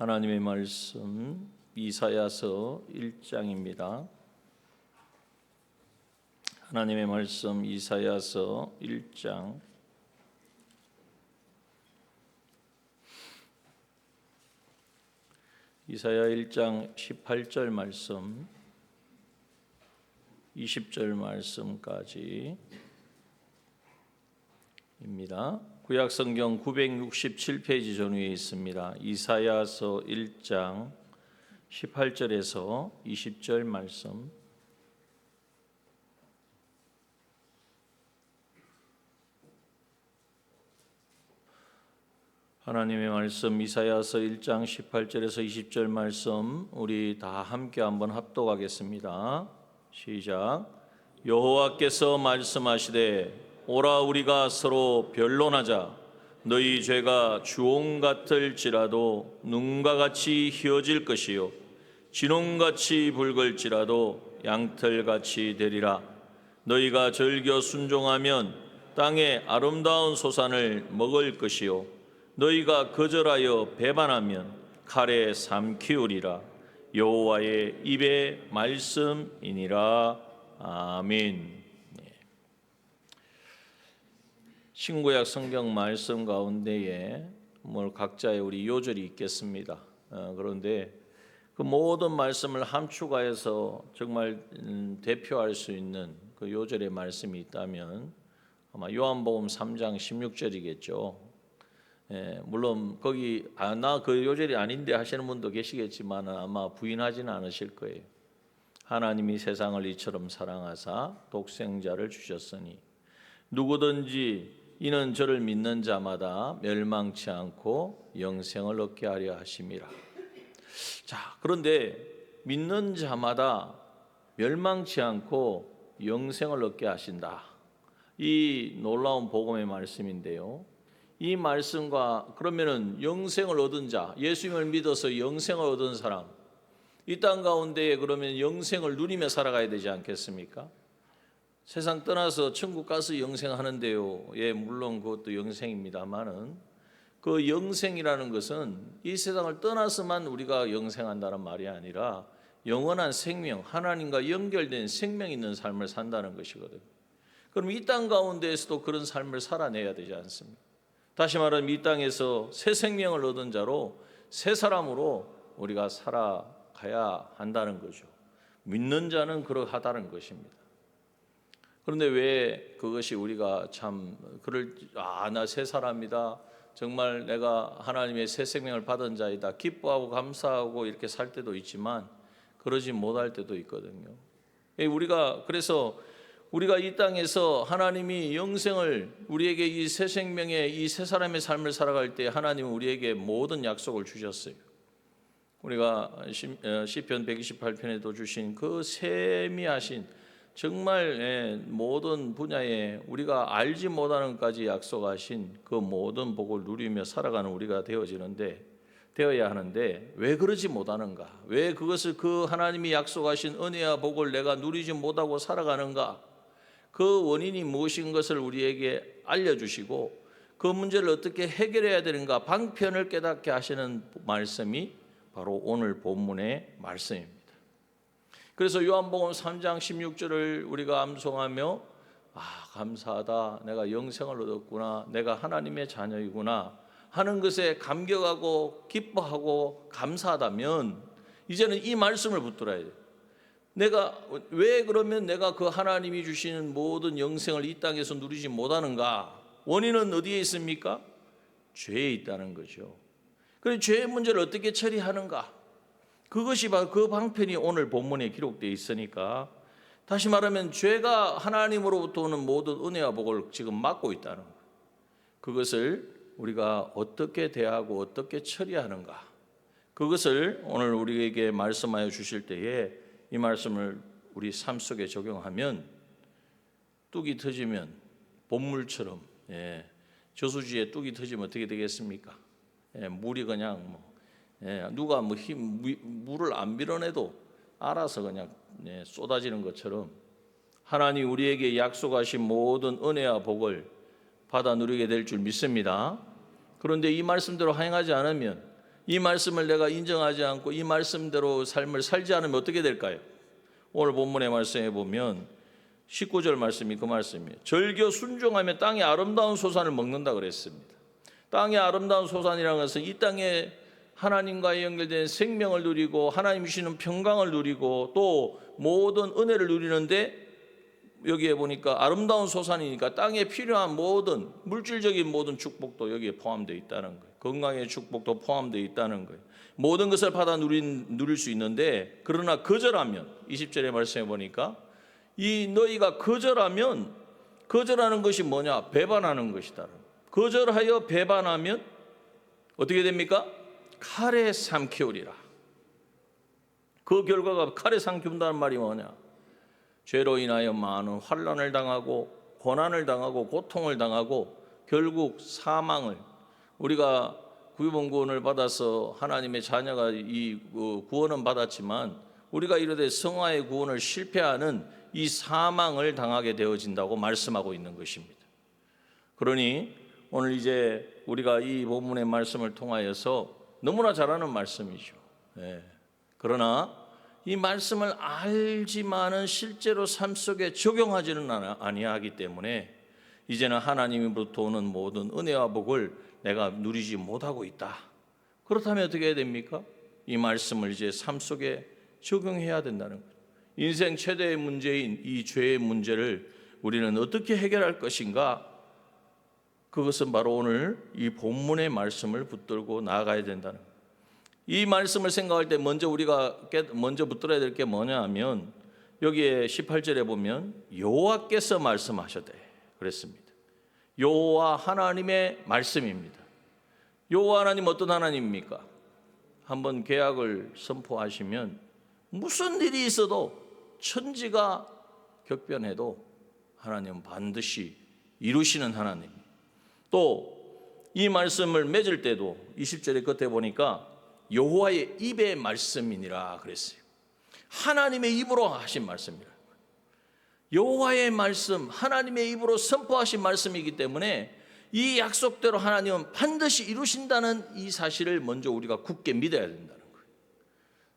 하나님의 말씀 이사야서 1장입니다. 하나님의 말씀 이사야서 1장 이사야 1장 18절 말씀 20절 말씀까지 입니다. 구약성경 967페이지 전후에 있습니다. 이사야서 1장 18절에서 20절 말씀. 하나님의 말씀 이사야서 1장 18절에서 20절 말씀 우리 다 함께 한번 합독하겠습니다. 시작. 여호와께서 말씀하시되 오라 우리가 서로 변론하자. 너희 죄가 주홍 같을지라도 눈과 같이 희어질 것이요 진홍같이 붉을지라도 양털같이 되리라. 너희가 즐겨 순종하면 땅의 아름다운 소산을 먹을 것이요 너희가 거절하여 배반하면 칼에 삼키우리라. 여호와의 입의 말씀이니라. 아멘. 신구약 성경 말씀 가운데에 각자의 우리 요절이 있겠습니다. 그런데 그 모든 말씀을 함축하여서 정말 대표할 수 있는 그 요절의 말씀이 있다면 아마 요한복음 3장 16절이겠죠. 물론 거기 나 그 요절이 아닌데 하시는 분도 계시겠지만 아마 부인하지는 않으실 거예요. 하나님이 세상을 이처럼 사랑하사 독생자를 주셨으니 누구든지 이는 저를 믿는 자마다 멸망치 않고 영생을 얻게 하려 하심이라. 자, 그런데 믿는 자마다 멸망치 않고 영생을 얻게 하신다. 이 놀라운 복음의 말씀인데요. 이 말씀과 그러면은 영생을 얻은 자, 예수님을 믿어서 영생을 얻은 사람, 이 땅 가운데에 그러면 영생을 누리며 살아가야 되지 않겠습니까? 세상 떠나서 천국 가서 영생하는데요. 예, 물론 그것도 영생입니다만은 그 영생이라는 것은 이 세상을 떠나서만 우리가 영생한다는 말이 아니라 영원한 생명, 하나님과 연결된 생명 있는 삶을 산다는 것이거든요. 그럼 이 땅 가운데에서도 그런 삶을 살아내야 되지 않습니까? 다시 말하면 이 땅에서 새 생명을 얻은 자로 새 사람으로 우리가 살아가야 한다는 거죠. 믿는 자는 그러하다는 것입니다. 그런데 왜 그것이 우리가 참 나 새 사람이다. 정말 내가 하나님의 새 생명을 받은 자이다. 기뻐하고 감사하고 이렇게 살 때도 있지만 그러지 못할 때도 있거든요. 그래서 우리가 이 땅에서 하나님이 영생을 우리에게 이 새 생명의 이 새 사람의 삶을 살아갈 때 하나님은 우리에게 모든 약속을 주셨어요. 우리가 시편 128편에도 주신 그 세미하신 정말 모든 분야에 우리가 알지 못하는 것까지 약속하신 그 모든 복을 누리며 살아가는 우리가 되어야 하는데 왜 그러지 못하는가? 왜 그것을 그 하나님이 약속하신 은혜와 복을 내가 누리지 못하고 살아가는가? 그 원인이 무엇인 것을 우리에게 알려주시고 그 문제를 어떻게 해결해야 되는가 방편을 깨닫게 하시는 말씀이 바로 오늘 본문의 말씀입니다. 그래서 요한복음 3장 16절을 우리가 암송하며 감사하다. 내가 영생을 얻었구나. 내가 하나님의 자녀이구나 하는 것에 감격하고 기뻐하고 감사하다면 이제는 이 말씀을 붙들어야 돼요. 그러면 내가 그 하나님이 주시는 모든 영생을 이 땅에서 누리지 못하는가? 원인은 어디에 있습니까? 죄에 있다는 거죠. 그럼 죄의 문제를 어떻게 처리하는가? 그것이 바로 그 방편이 오늘 본문에 기록되어 있으니까 다시 말하면 죄가 하나님으로부터 오는 모든 은혜와 복을 지금 막고 있다는 거예요. 그것을 우리가 어떻게 대하고 어떻게 처리하는가? 그것을 오늘 우리에게 말씀하여 주실 때에 이 말씀을 우리 삶 속에 적용하면 뚝이 터지면 본물처럼 저수지에 뚝이 터지면 어떻게 되겠습니까? 물이 그냥 누가 물을 안 밀어내도 알아서 그냥 쏟아지는 것처럼 하나님 우리에게 약속하신 모든 은혜와 복을 받아 누리게 될 줄 믿습니다. 그런데 이 말씀대로 행하지 않으면 이 말씀을 내가 인정하지 않고 이 말씀대로 삶을 살지 않으면 어떻게 될까요? 오늘 본문의 말씀에 보면 19절 말씀이 그 말씀이에요. 절겨 순종하며 땅의 아름다운 소산을 먹는다 그랬습니다. 땅의 아름다운 소산이라는 것은 이 땅에 하나님과 연결된 생명을 누리고 하나님 주시는 평강을 누리고 또 모든 은혜를 누리는데, 여기에 보니까 아름다운 소산이니까 땅에 필요한 모든 물질적인 모든 축복도 여기에 포함되어 있다는 거예요. 건강의 축복도 포함되어 있다는 거예요. 모든 것을 받아 누릴 수 있는데, 그러나 거절하면 20절의 말씀에 보니까 이 너희가 거절하면, 거절하는 것이 뭐냐? 배반하는 것이다. 거절하여 배반하면 어떻게 됩니까? 칼에 삼키우리라. 그 결과가 칼에 삼키운다는 말이 뭐냐? 죄로 인하여 많은 환난을 당하고 고난을 당하고 고통을 당하고 결국 사망을, 우리가 구원 구원을 받아서 하나님의 자녀가 이 구원은 받았지만 우리가 이르되 성화의 구원을 실패하는 이 사망을 당하게 되어진다고 말씀하고 있는 것입니다. 그러니 오늘 이제 우리가 이 본문의 말씀을 통하여서 너무나 잘 아는 말씀이죠. 그러나 이 말씀을 알지만은 실제로 삶 속에 적용하지는 아니하기 때문에 이제는 하나님으로부터 오는 모든 은혜와 복을 내가 누리지 못하고 있다. 그렇다면 어떻게 해야 됩니까? 이 말씀을 이제 삶 속에 적용해야 된다는 거예요. 인생 최대의 문제인 이 죄의 문제를 우리는 어떻게 해결할 것인가? 그것은 바로 오늘 이 본문의 말씀을 붙들고 나아가야 된다는 거예요. 이 말씀을 생각할 때 우리가 먼저 붙들어야 될 게 뭐냐 하면, 여기에 18절에 보면 여호와께서 말씀하셨대 그랬습니다. 여호와 하나님의 말씀입니다. 여호와 하나님 어떤 하나님입니까? 한번 계약을 선포하시면 무슨 일이 있어도, 천지가 격변해도 하나님은 반드시 이루시는 하나님. 또 이 말씀을 맺을 때도 20절의 끝에 보니까 여호와의 입의 말씀이니라 그랬어요. 하나님의 입으로 하신 말씀이라. 여호와의 말씀, 하나님의 입으로 선포하신 말씀이기 때문에 이 약속대로 하나님은 반드시 이루신다는 이 사실을 먼저 우리가 굳게 믿어야 된다는 거예요.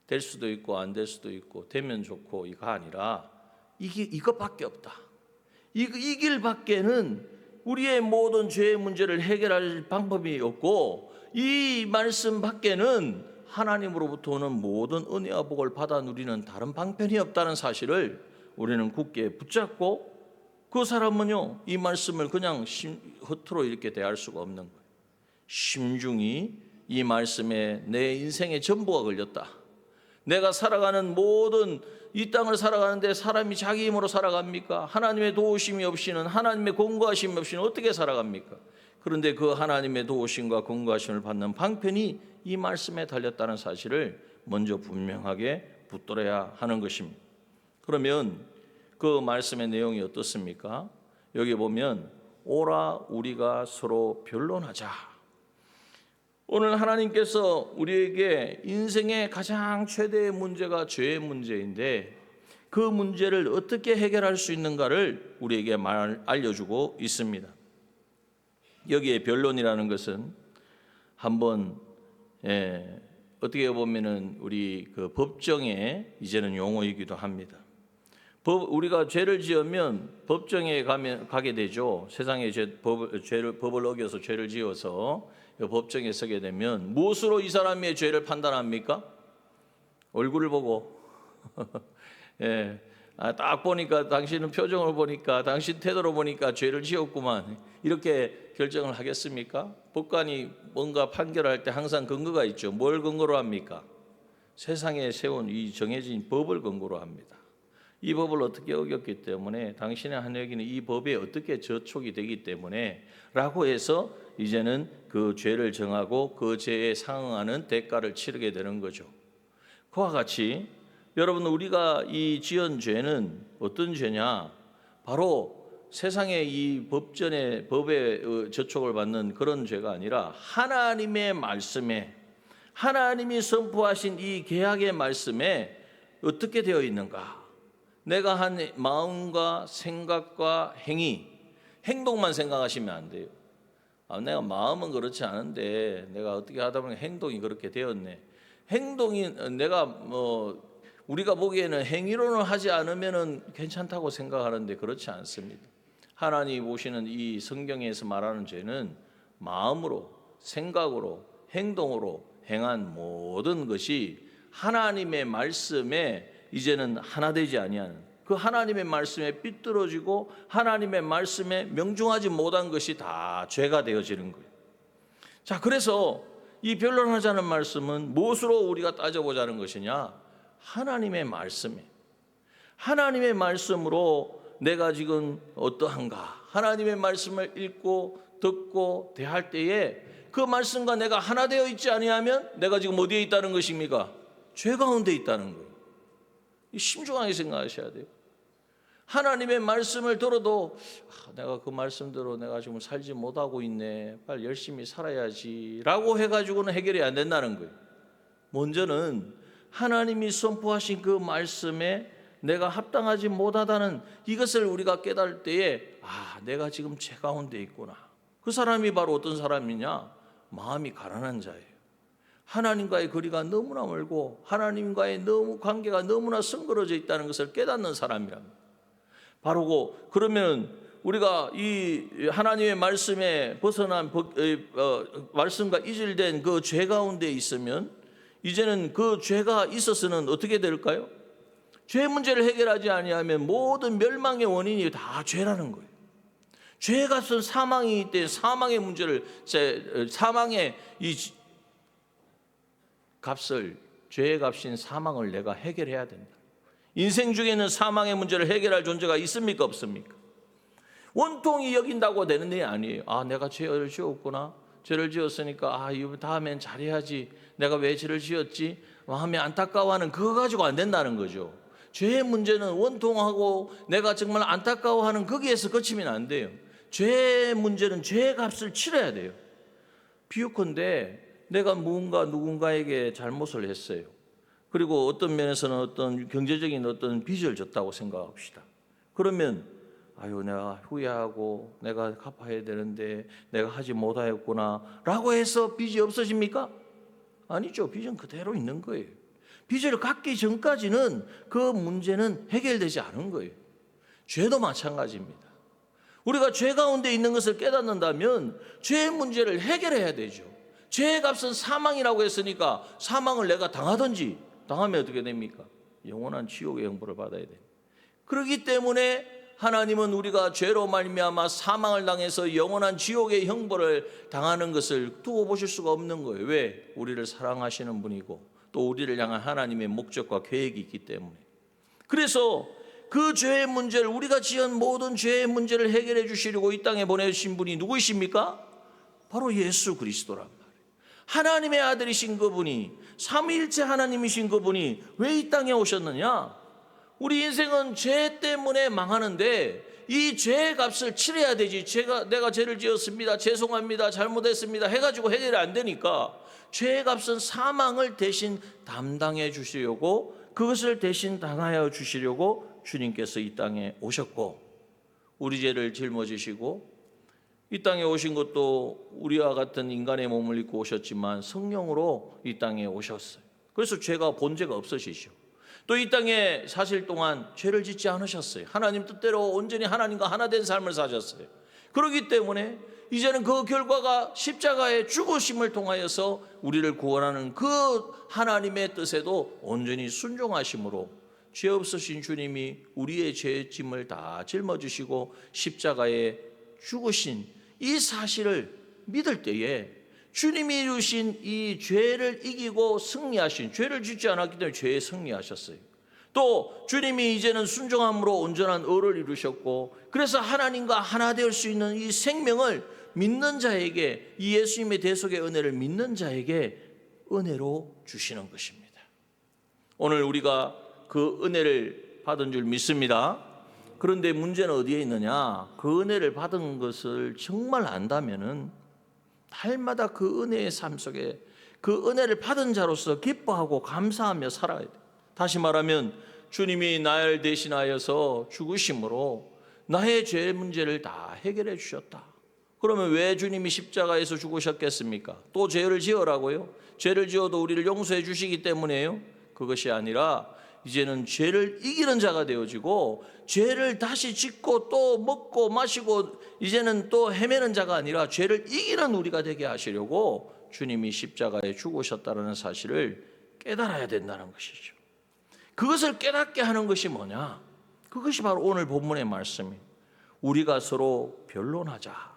될 수도 있고 안 될 수도 있고, 되면 좋고 이거 아니라 이것밖에 없다. 이 길밖에는 우리의 모든 죄의 문제를 해결할 방법이 없고, 이 말씀 밖에는 하나님으로부터 오는 모든 은혜와 복을 받아 누리는 다른 방편이 없다는 사실을 우리는 굳게 붙잡고, 그 사람은요 이 말씀을 그냥 허투루 이렇게 대할 수가 없는 거예요. 심중히 이 말씀에 내 인생의 전부가 걸렸다. 내가 살아가는 모든 이 땅을 살아가는데 사람이 자기 힘으로 살아갑니까? 하나님의 도우심이 없이는, 하나님의 공고하심이 없이는 어떻게 살아갑니까? 그런데 그 하나님의 도우심과 공고하심을 받는 방편이 이 말씀에 달렸다는 사실을 먼저 분명하게 붙들어야 하는 것입니다. 그러면 그 말씀의 내용이 어떻습니까? 여기 보면 오라 우리가 서로 변론하자. 오늘 하나님께서 우리에게 인생의 가장 최대의 문제가 죄의 문제인데, 그 문제를 어떻게 해결할 수 있는가를 우리에게 알려주고 있습니다. 여기에 변론이라는 것은 한번 어떻게 보면은 우리 그 법정의 이제는 용어이기도 합니다. 우리가 죄를 지으면 법정에 가게 되죠. 세상에 법을 어겨서 죄를 지어서 법정에 서게 되면 무엇으로 이 사람의 죄를 판단합니까? 얼굴을 보고 딱 보니까, 당신은 표정을 보니까, 당신 태도로 보니까 죄를 지었구만, 이렇게 결정을 하겠습니까? 법관이 뭔가 판결할 때 항상 근거가 있죠. 뭘 근거로 합니까? 세상에 세운 이 정해진 법을 근거로 합니다. 이 법을 어떻게 어겼기 때문에, 당신의 한여기는 이 법에 어떻게 저촉이 되기 때문에 라고 해서 이제는 그 죄를 정하고 그 죄에 상응하는 대가를 치르게 되는 거죠. 그와 같이 여러분, 우리가 이 지은 죄는 어떤 죄냐? 바로 세상의 이 법에 저촉을 받는 그런 죄가 아니라 하나님의 말씀에, 하나님이 선포하신 이 계약의 말씀에 어떻게 되어 있는가? 내가 한 마음과 생각과 행동만 생각하시면 안 돼요. 내가 마음은 그렇지 않은데 내가 어떻게 하다 보니 행동이 그렇게 되었네. 행동이 내가 우리가 보기에는 행위로는 하지 않으면은 괜찮다고 생각하는데 그렇지 않습니다. 하나님 보시는 이 성경에서 말하는 죄는 마음으로, 생각으로, 행동으로 행한 모든 것이 하나님의 말씀에 이제는 하나 되지 아니하는, 그 하나님의 말씀에 삐뚤어지고 하나님의 말씀에 명중하지 못한 것이 다 죄가 되어지는 거예요. 자, 그래서 이 변론하자는 말씀은 무엇으로 우리가 따져보자는 것이냐? 하나님의 말씀에, 하나님의 말씀으로 내가 지금 어떠한가? 하나님의 말씀을 읽고 듣고 대할 때에 그 말씀과 내가 하나 되어 있지 아니하면 내가 지금 어디에 있다는 것입니까? 죄 가운데 있다는 거예요. 신중하게 생각하셔야 돼요. 하나님의 말씀을 들어도 내가 그 말씀대로 내가 지금 살지 못하고 있네, 빨리 열심히 살아야지 라고 해가지고는 해결이 안 된다는 거예요. 먼저는 하나님이 선포하신 그 말씀에 내가 합당하지 못하다는 이것을 우리가 깨달을 때에 내가 지금 죄 가운데 있구나. 그 사람이 바로 어떤 사람이냐? 마음이 가난한 자예요. 하나님과의 거리가 너무나 멀고 하나님과의 관계가 너무나 선그러져 있다는 것을 깨닫는 사람이랍니다. 바로 그러면 우리가 이 하나님의 말씀에 벗어난 말씀과 이질된 그 죄 가운데 있으면 이제는 그 죄가 있어서는 어떻게 될까요? 죄 문제를 해결하지 아니하면 모든 멸망의 원인이 다 죄라는 거예요. 죄 값은 사망이기 때문에 사망의 문제를, 사망의 이 값을, 죄의 값인 사망을 내가 해결해야 된다. 인생 중에는 사망의 문제를 해결할 존재가 있습니까? 없습니까? 원통이 여긴다고 되는 게 아니에요. 내가 죄를 지었구나. 죄를 지었으니까 이번 다음엔 잘해야지. 내가 왜 죄를 지었지? 마음이 안타까워하는 그거 가지고 안 된다는 거죠. 죄의 문제는 원통하고 내가 정말 안타까워하는 거기에서 그치면 안 돼요. 죄의 문제는 죄의 값을 치러야 돼요. 비유컨대 내가 누군가에게 잘못을 했어요. 그리고 어떤 면에서는 어떤 경제적인 어떤 빚을 졌다고 생각합시다. 그러면 내가 후회하고 내가 갚아야 되는데 내가 하지 못하였구나 라고 해서 빚이 없어집니까? 아니죠. 빚은 그대로 있는 거예요. 빚을 갚기 전까지는 그 문제는 해결되지 않은 거예요. 죄도 마찬가지입니다. 우리가 죄 가운데 있는 것을 깨닫는다면 죄의 문제를 해결해야 되죠. 죄의 값은 사망이라고 했으니까 사망을 내가 당하든지 당하면 어떻게 됩니까? 영원한 지옥의 형벌을 받아야 돼요. 그렇기 때문에 하나님은 우리가 죄로 말미암아 사망을 당해서 영원한 지옥의 형벌을 당하는 것을 두고 보실 수가 없는 거예요. 왜? 우리를 사랑하시는 분이고 또 우리를 향한 하나님의 목적과 계획이 있기 때문에. 그래서 그 죄의 문제를, 우리가 지은 모든 죄의 문제를 해결해 주시려고 이 땅에 보내주신 분이 누구이십니까? 바로 예수 그리스도란 말이에요. 하나님의 아들이신 그분이, 삼위일체 하나님이신 그분이 왜 이 땅에 오셨느냐? 우리 인생은 죄 때문에 망하는데 이 죄의 값을 치러야 되지. 내가 죄를 지었습니다, 죄송합니다, 잘못했습니다 해가지고 해결이 안 되니까 죄의 값은 사망을 대신 담당해 주시려고, 그것을 대신 당하여 주시려고 주님께서 이 땅에 오셨고, 우리 죄를 짊어지시고 이 땅에 오신 것도 우리와 같은 인간의 몸을 입고 오셨지만 성령으로 이 땅에 오셨어요. 그래서 죄가 본죄가 없으시죠. 또 이 땅에 사실 동안 죄를 짓지 않으셨어요. 하나님 뜻대로 온전히 하나님과 하나 된 삶을 사셨어요. 그렇기 때문에 이제는 그 결과가 십자가의 죽으심을 통하여서 우리를 구원하는 그 하나님의 뜻에도 온전히 순종하심으로 죄 없으신 주님이 우리의 죄의 짐을 다 짊어지시고 십자가에 죽으신 이 사실을 믿을 때에 주님이 이루신 이 죄를 이기고 승리하신, 죄를 짓지 않았기 때문에 죄에 승리하셨어요. 또 주님이 이제는 순종함으로 온전한 의를 이루셨고, 그래서 하나님과 하나 될 수 있는 이 생명을 믿는 자에게, 이 예수님의 대속의 은혜를 믿는 자에게 은혜로 주시는 것입니다. 오늘 우리가 그 은혜를 받은 줄 믿습니다. 그런데 문제는 어디에 있느냐? 그 은혜를 받은 것을 정말 안다면은 날마다 그 은혜의 삶 속에 그 은혜를 받은 자로서 기뻐하고 감사하며 살아야 돼요. 다시 말하면 주님이 나를 대신하여서 죽으심으로 나의 죄 문제를 다 해결해 주셨다. 그러면 왜 주님이 십자가에서 죽으셨겠습니까? 또 죄를 지으라고요? 죄를 지어도 우리를 용서해 주시기 때문에요? 그것이 아니라 이제는 죄를 이기는 자가 되어지고 죄를 다시 짓고 또 먹고 마시고 이제는 또 헤매는 자가 아니라 죄를 이기는 우리가 되게 하시려고 주님이 십자가에 죽으셨다는 사실을 깨달아야 된다는 것이죠. 그것을 깨닫게 하는 것이 뭐냐? 그것이 바로 오늘 본문의 말씀이에요. 우리가 서로 변론하자.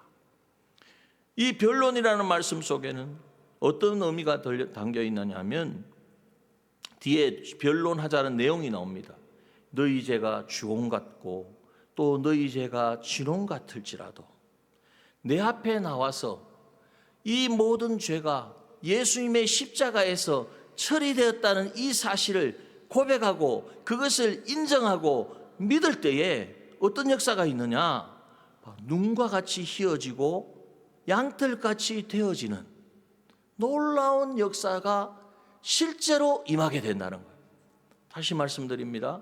이 변론이라는 말씀 속에는 어떤 의미가 담겨 있느냐 하면 뒤에 변론하자는 내용이 나옵니다. 너희 죄가 주홍 같고 또 너희 죄가 진홍 같을지라도 내 앞에 나와서 이 모든 죄가 예수님의 십자가에서 처리되었다는 이 사실을 고백하고 그것을 인정하고 믿을 때에 어떤 역사가 있느냐? 눈과 같이 희어지고 양털같이 되어지는 놀라운 역사가 실제로 임하게 된다는 거예요. 다시 말씀드립니다.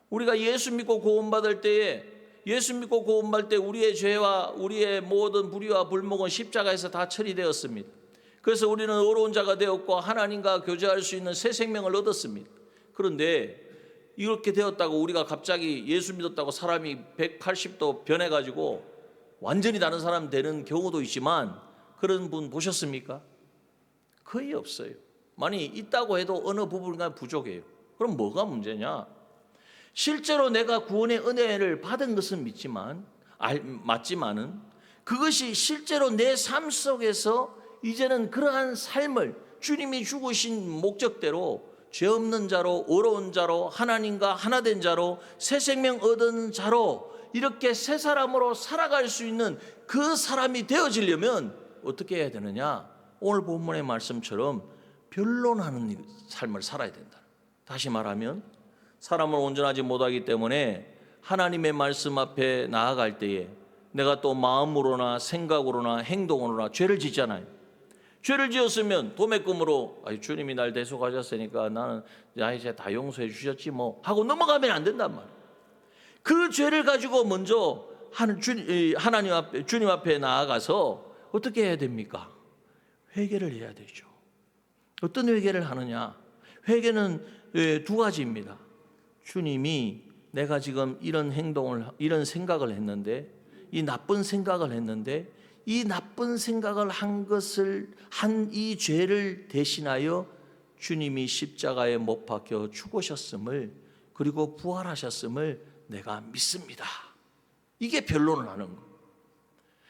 우리가 예수 믿고 구원받을 때에 예수 믿고 구원받을 때 우리의 죄와 우리의 모든 불의와 불목은 십자가에서 다 처리되었습니다. 그래서 우리는 의로운 자가 되었고 하나님과 교제할 수 있는 새 생명을 얻었습니다. 그런데 이렇게 되었다고 우리가 갑자기 예수 믿었다고 사람이 180도 변해가지고 완전히 다른 사람 되는 경우도 있지만 그런 분 보셨습니까? 거의 없어요. 만약 있다고 해도 어느 부분가 부족해요. 그럼 뭐가 문제냐? 실제로 내가 구원의 은혜를 받은 것은 맞지만은 그것이 실제로 내 삶 속에서 이제는 그러한 삶을 주님이 죽으신 목적대로 죄 없는 자로 의로운 자로 하나님과 하나 된 자로 새 생명 얻은 자로 이렇게 새 사람으로 살아갈 수 있는 그 사람이 되어지려면 어떻게 해야 되느냐? 오늘 본문의 말씀처럼 변론하는 삶을 살아야 된다. 다시 말하면 사람은 온전하지 못하기 때문에 하나님의 말씀 앞에 나아갈 때에 내가 또 마음으로나 생각으로나 행동으로나 죄를 짓잖아요. 죄를 지었으면 도매금으로 주님이 날 대속하셨으니까 나는 이제 다 용서해 주셨지 뭐 하고 넘어가면 안 된단 말이에요. 그 죄를 가지고 먼저 하나님 앞에 주님 앞에 나아가서 어떻게 해야 됩니까? 회개를 해야 되죠. 어떤 회개를 하느냐? 회개는 두 가지입니다. 주님이 내가 지금 이런 행동을 이런 생각을 했는데 이 나쁜 생각을 했는데 이 나쁜 생각을 한 이 죄를 대신하여 주님이 십자가에 못 박혀 죽으셨음을 그리고 부활하셨음을 내가 믿습니다. 이게 변론을 하는 거.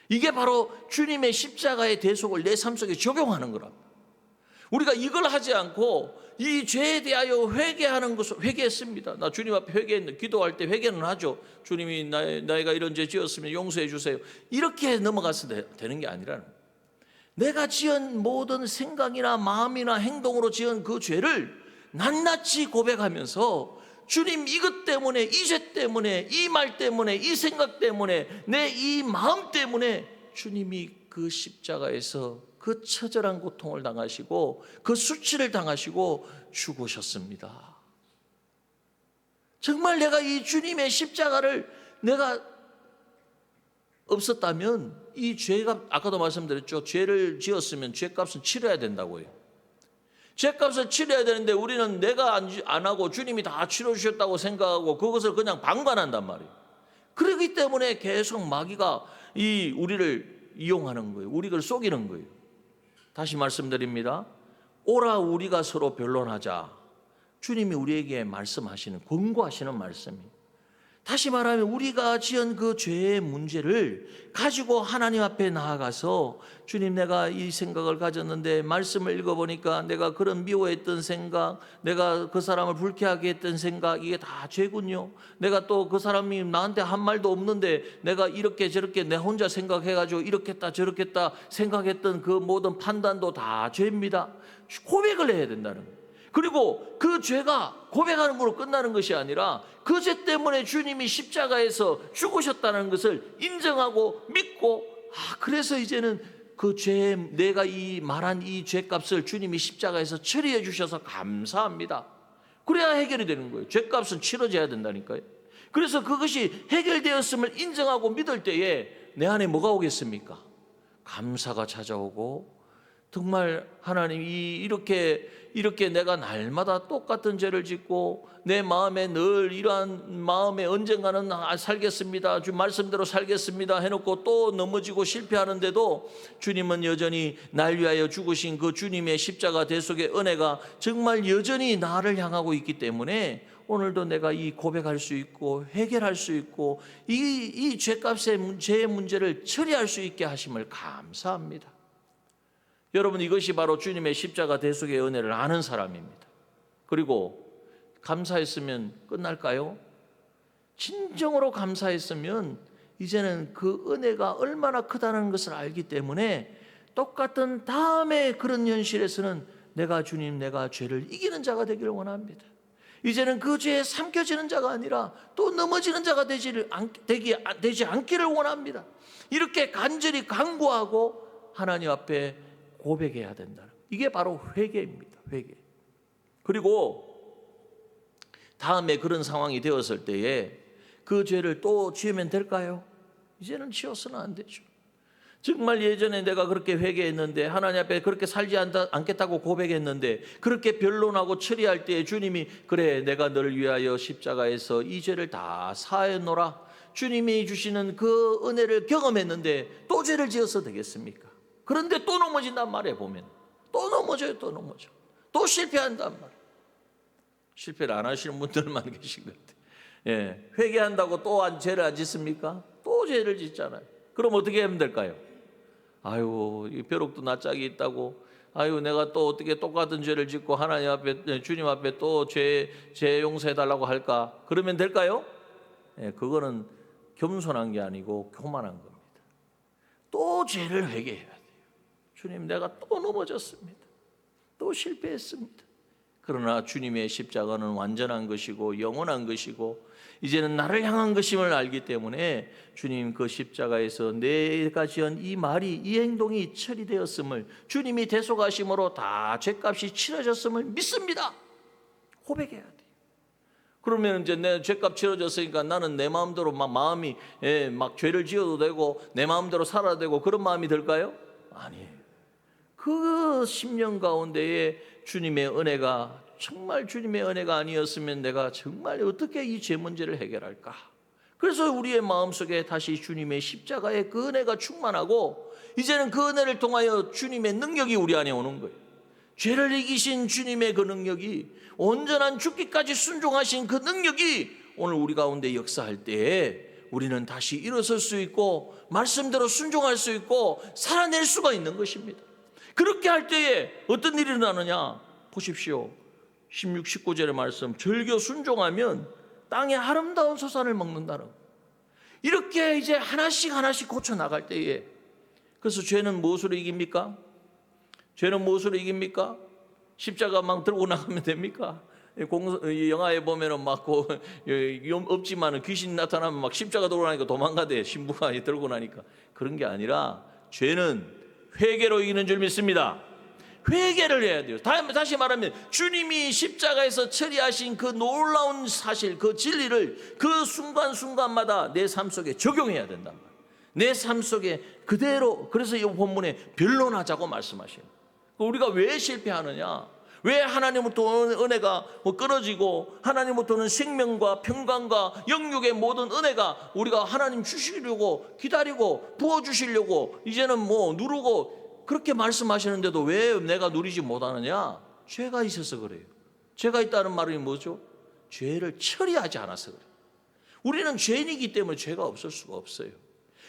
이게 바로 주님의 십자가의 대속을 내 삶 속에 적용하는 거랍니다. 우리가 이걸 하지 않고 이 죄에 대하여 회개하는 것을 회개했습니다. 나 주님 앞에 회개했는데 기도할 때 회개는 하죠. 주님이 나이가 이런 죄 지었으면 용서해 주세요. 이렇게 넘어가서 되는 게 아니라는 거예요. 내가 지은 모든 생각이나 마음이나 행동으로 지은 그 죄를 낱낱이 고백하면서 주님 이것 때문에 이 죄 때문에 이 말 때문에 이 생각 때문에 내 이 마음 때문에 주님이 그 십자가에서 그 처절한 고통을 당하시고 그 수치를 당하시고 죽으셨습니다. 정말 내가 이 주님의 십자가를 내가 없었다면 이 죄가 아까도 말씀드렸죠. 죄를 지었으면 죄값은 치러야 된다고요. 죄값을 치러야 되는데 우리는 내가 안 하고 주님이 다 치러주셨다고 생각하고 그것을 그냥 방관한단 말이에요. 그렇기 때문에 계속 마귀가 우리를 이용하는 거예요. 우리를 속이는 거예요. 다시 말씀드립니다. 오라 우리가 서로 변론하자. 주님이 우리에게 말씀하시는 권고하시는 말씀이에요. 다시 말하면 우리가 지은 그 죄의 문제를 가지고 하나님 앞에 나아가서 주님 내가 이 생각을 가졌는데 말씀을 읽어보니까 내가 그런 미워했던 생각 내가 그 사람을 불쾌하게 했던 생각 이게 다 죄군요. 내가 또 그 사람이 나한테 한 말도 없는데 내가 이렇게 저렇게 내 혼자 생각해가지고 이렇겠다 저렇겠다 생각했던 그 모든 판단도 다 죄입니다. 고백을 해야 된다는 거예요. 그리고 그 죄가 고백하는 걸로 끝나는 것이 아니라 그 죄 때문에 주님이 십자가에서 죽으셨다는 것을 인정하고 믿고 그래서 이제는 그 죄 내가 말한 이 죄값을 주님이 십자가에서 처리해 주셔서 감사합니다. 그래야 해결이 되는 거예요. 죄값은 치러져야 된다니까요. 그래서 그것이 해결되었음을 인정하고 믿을 때에 내 안에 뭐가 오겠습니까? 감사가 찾아오고, 정말 하나님이 이렇게 내가 날마다 똑같은 죄를 짓고 내 마음에 늘 이러한 마음에 언젠가는 살겠습니다, 주 말씀대로 살겠습니다 해놓고 또 넘어지고 실패하는데도 주님은 여전히 날 위하여 죽으신 그 주님의 십자가 대속의 은혜가 정말 여전히 나를 향하고 있기 때문에 오늘도 내가 이 고백할 수 있고 해결할 수 있고 이 죄값의 죄의 문제를 처리할 수 있게 하심을 감사합니다. 여러분, 이것이 바로 주님의 십자가 대속의 은혜를 아는 사람입니다. 그리고 감사했으면 끝날까요? 진정으로 감사했으면 이제는 그 은혜가 얼마나 크다는 것을 알기 때문에 똑같은 다음에 그런 현실에서는 내가 주님, 내가 죄를 이기는 자가 되기를 원합니다. 이제는 그 죄에 삼켜지는 자가 아니라 또 넘어지는 자가 되지 않기를 원합니다. 이렇게 간절히 간구하고 하나님 앞에 고백해야 된다. 이게 바로 회개입니다. 회개. 그리고 다음에 그런 상황이 되었을 때에 그 죄를 또 지으면 될까요? 이제는 지어서는 안 되죠. 정말 예전에 내가 그렇게 회개했는데, 하나님 앞에 그렇게 살지 않겠다고 고백했는데, 그렇게 변론하고 처리할 때에 주님이 그래, 내가 너를 위하여 십자가에서 이 죄를 다 사하였노라, 주님이 주시는 그 은혜를 경험했는데 또 죄를 지어서 되겠습니까? 그런데 또 넘어진단 말이에요. 보면 또 넘어져요. 또 넘어져. 또 실패한단 말이에요. 실패를 안 하시는 분들만 계신 것 같아요. 예, 회개한다고 또 죄를 안 짓습니까? 또 죄를 짓잖아요. 그럼 어떻게 하면 될까요? 아유, 이 벼룩도 낯짝이 있다고, 아유, 내가 또 어떻게 똑같은 죄를 짓고 하나님 앞에, 주님 앞에 또 죄 용서해달라고 할까? 그러면 될까요? 예, 그거는 겸손한 게 아니고 교만한 겁니다. 또 죄를 회개해야 돼요. 주님, 내가 또 넘어졌습니다. 또 실패했습니다. 그러나 주님의 십자가는 완전한 것이고 영원한 것이고 이제는 나를 향한 것임을 알기 때문에 주님 그 십자가에서 내가 지은 이 말이, 이 행동이 처리되었음을, 주님이 대속하심으로 다 죄값이 치러졌음을 믿습니다. 고백해야 돼요. 그러면 이제 내 죄값 치러졌으니까 나는 내 마음대로 마음이 막 죄를 지어도 되고 내 마음대로 살아도 되고 그런 마음이 들까요? 아니에요. 그 10년 가운데에 주님의 은혜가, 정말 주님의 은혜가 아니었으면 내가 정말 어떻게 이 죄 문제를 해결할까? 그래서 우리의 마음속에 다시 주님의 십자가의 그 은혜가 충만하고 이제는 그 은혜를 통하여 주님의 능력이 우리 안에 오는 거예요. 죄를 이기신 주님의 그 능력이, 온전한 죽기까지 순종하신 그 능력이 오늘 우리 가운데 역사할 때에 우리는 다시 일어설 수 있고 말씀대로 순종할 수 있고 살아낼 수가 있는 것입니다. 그렇게 할 때에 어떤 일이 일어나느냐? 보십시오. 16, 19절의 말씀, 절겨 순종하면 땅에 아름다운 소산을 먹는다는, 이렇게 이제 하나씩 고쳐 나갈 때에, 그래서 죄는 무엇으로 이깁니까? 죄는 무엇으로 이깁니까? 십자가만 들고 나가면 됩니까? 영화에 보면은 막 없지만은 귀신 나타나면 막 십자가 들고 나니까 도망가대, 신부가 들고 나니까. 그런 게 아니라 죄는 회개로 이기는 줄 믿습니다. 회개를 해야 돼요. 다시 말하면 주님이 십자가에서 처리하신 그 놀라운 사실, 그 진리를 그 순간순간마다 내 삶 속에 적용해야 된단 말이에요. 내 삶 속에 그대로. 그래서 이 본문에 변론하자고 말씀하셔요. 우리가 왜 실패하느냐? 왜 하나님부터 은혜가 끊어지고 하나님부터는 생명과 평강과 영육의 모든 은혜가 우리가 하나님 주시려고 기다리고 부어주시려고 이제는 누르고 그렇게 말씀하시는데도 왜 내가 누리지 못하느냐? 죄가 있어서 그래요. 죄가 있다는 말이 뭐죠? 죄를 처리하지 않아서 그래요. 우리는 죄인이기 때문에 죄가 없을 수가 없어요.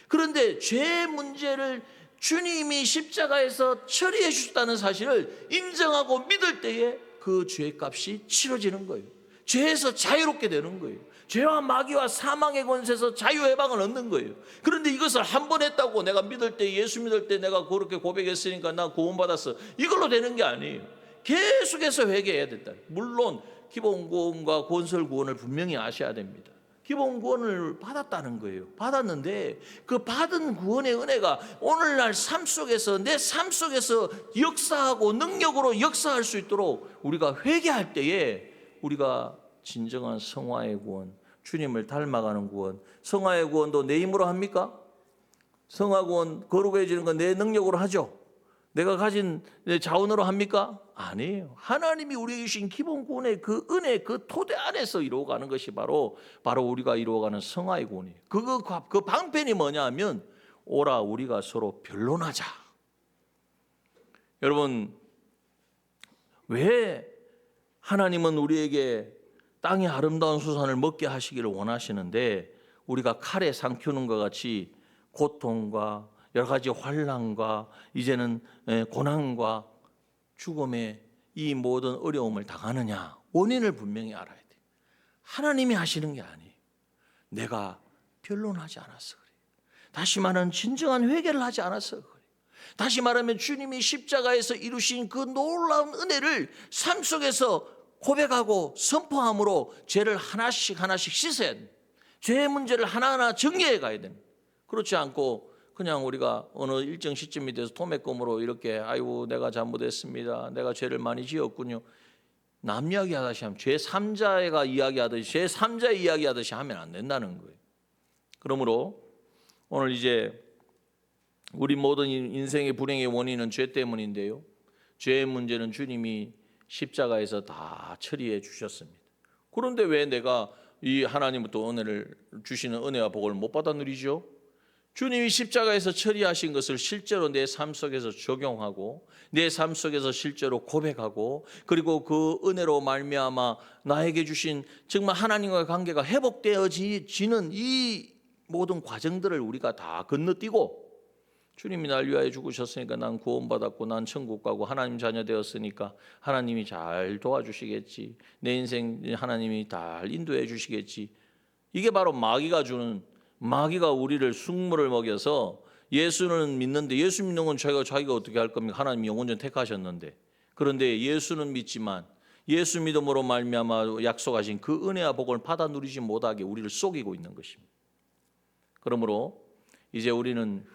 그런데 죄 문제를 주님이 십자가에서 처리해 주셨다는 사실을 인정하고 믿을 때에 그 죄값이 치러지는 거예요. 죄에서 자유롭게 되는 거예요. 죄와 마귀와 사망의 권세에서 자유해방을 얻는 거예요. 그런데 이것을 한 번 했다고 내가 믿을 때, 예수 믿을 때 내가 그렇게 고백했으니까 나 구원받았어, 이걸로 되는 게 아니에요. 계속해서 회개해야 된다. 물론 기본 구원과 건설 구원을 분명히 아셔야 됩니다. 기본 구원을 받았다는 거예요. 받았는데 그 받은 구원의 은혜가 오늘날 삶 속에서, 내 삶 속에서 역사하고 능력으로 역사할 수 있도록 우리가 회개할 때에 우리가 진정한 성화의 구원, 주님을 닮아가는 구원. 성화의 구원도 내 힘으로 합니까? 성하고 거룩해지는 건 내 능력으로 하죠. 내가 가진 내 자원으로 합니까? 아니에요. 하나님이 우리에게 주신 기본 구원의 그 은혜, 그 토대 안에서 이루어가는 것이 바로 우리가 이루어가는 성화의 구원이에요. 그 방편이 뭐냐 하면 오라 우리가 서로 변론하자. 여러분, 왜 하나님은 우리에게 땅의 아름다운 수산을 먹게 하시기를 원하시는데 우리가 칼에 삼키는 것 같이 고통과 여러 가지 환난과 이제는 고난과 죽음의 이 모든 어려움을 당하느냐? 원인을 분명히 알아야 돼요. 하나님이 하시는 게 아니에요. 내가 변론하지 않아서 그래요. 다시 말하면 진정한 회개를 하지 않아서 그래요. 다시 말하면 주님이 십자가에서 이루신 그 놀라운 은혜를 삶 속에서 고백하고 선포함으로 죄를 하나씩 씻어야 돼요. 죄의 문제를 하나하나 정리해 가야 돼요. 그렇지 않고 그냥 우리가 어느 일정 시점이 돼서 도매금으로 이렇게 아이고 내가 잘못했습니다. 내가 죄를 많이 지었군요. 남 이야기하듯이 하면 제3자가 이야기하듯이 제3자 이야기하듯이 하면 안 된다는 거예요. 그러므로 오늘 이제 우리 모든 인생의 불행의 원인은 죄 때문인데요. 죄의 문제는 주님이 십자가에서 다 처리해 주셨습니다. 그런데 왜 내가 이 하나님부터 은혜를 주시는 은혜와 복을 못 받아 누리죠? 주님이 십자가에서 처리하신 것을 실제로 내 삶 속에서 적용하고 내 삶 속에서 실제로 고백하고 그리고 그 은혜로 말미암아 나에게 주신 정말 하나님과의 관계가 회복되어지는 이 모든 과정들을 우리가 다 건너뛰고 주님이 날 위하여 죽으셨으니까 난 구원받았고 난 천국 가고 하나님 자녀 되었으니까 하나님이 잘 도와주시겠지. 내 인생 하나님이 잘 인도해 주시겠지. 이게 바로 마귀가 우리를 숙모를 먹여서 예수는 믿는데 예수 믿는 건 자기가 어떻게 할 겁니까? 하나님이 영원전 택하셨는데. 그런데 예수는 믿지만 예수 믿음으로 말미암아 약속하신 그 은혜와 복을 받아 누리지 못하게 우리를 속이고 있는 것입니다. 그러므로 이제 우리는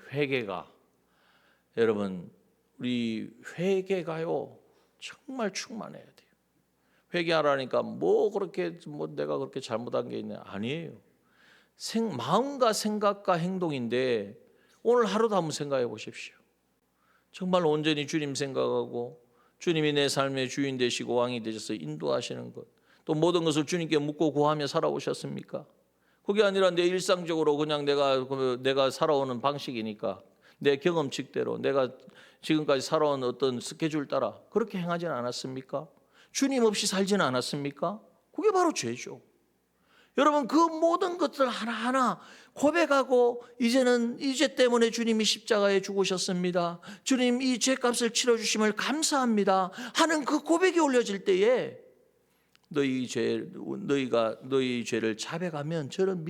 여러분 우리 회개가요 정말 충만해야 돼요. 회개하라니까 내가 그렇게 잘못한 게 있네. 아니에요. 마음과 생각과 행동인데 오늘 하루도 한번 생각해 보십시오. 정말 온전히 주님 생각하고 주님이 내 삶의 주인 되시고 왕이 되셔서 인도하시는 것, 또 모든 것을 주님께 묻고 구하며 살아오셨습니까? 그게 아니라 내 일상적으로 그냥 내가 살아오는 방식이니까 내 경험칙대로 내가 지금까지 살아온 어떤 스케줄 따라 그렇게 행하지는 않았습니까? 주님 없이 살지는 않았습니까? 그게 바로 죄죠. 여러분 그 모든 것들 하나하나 고백하고 이제는 이 죄 때문에 주님이 십자가에 죽으셨습니다. 주님 이 죄값을 치러주심을 감사합니다 하는 그 고백이 올려질 때에 너희가 너희 죄를 자백하면 저는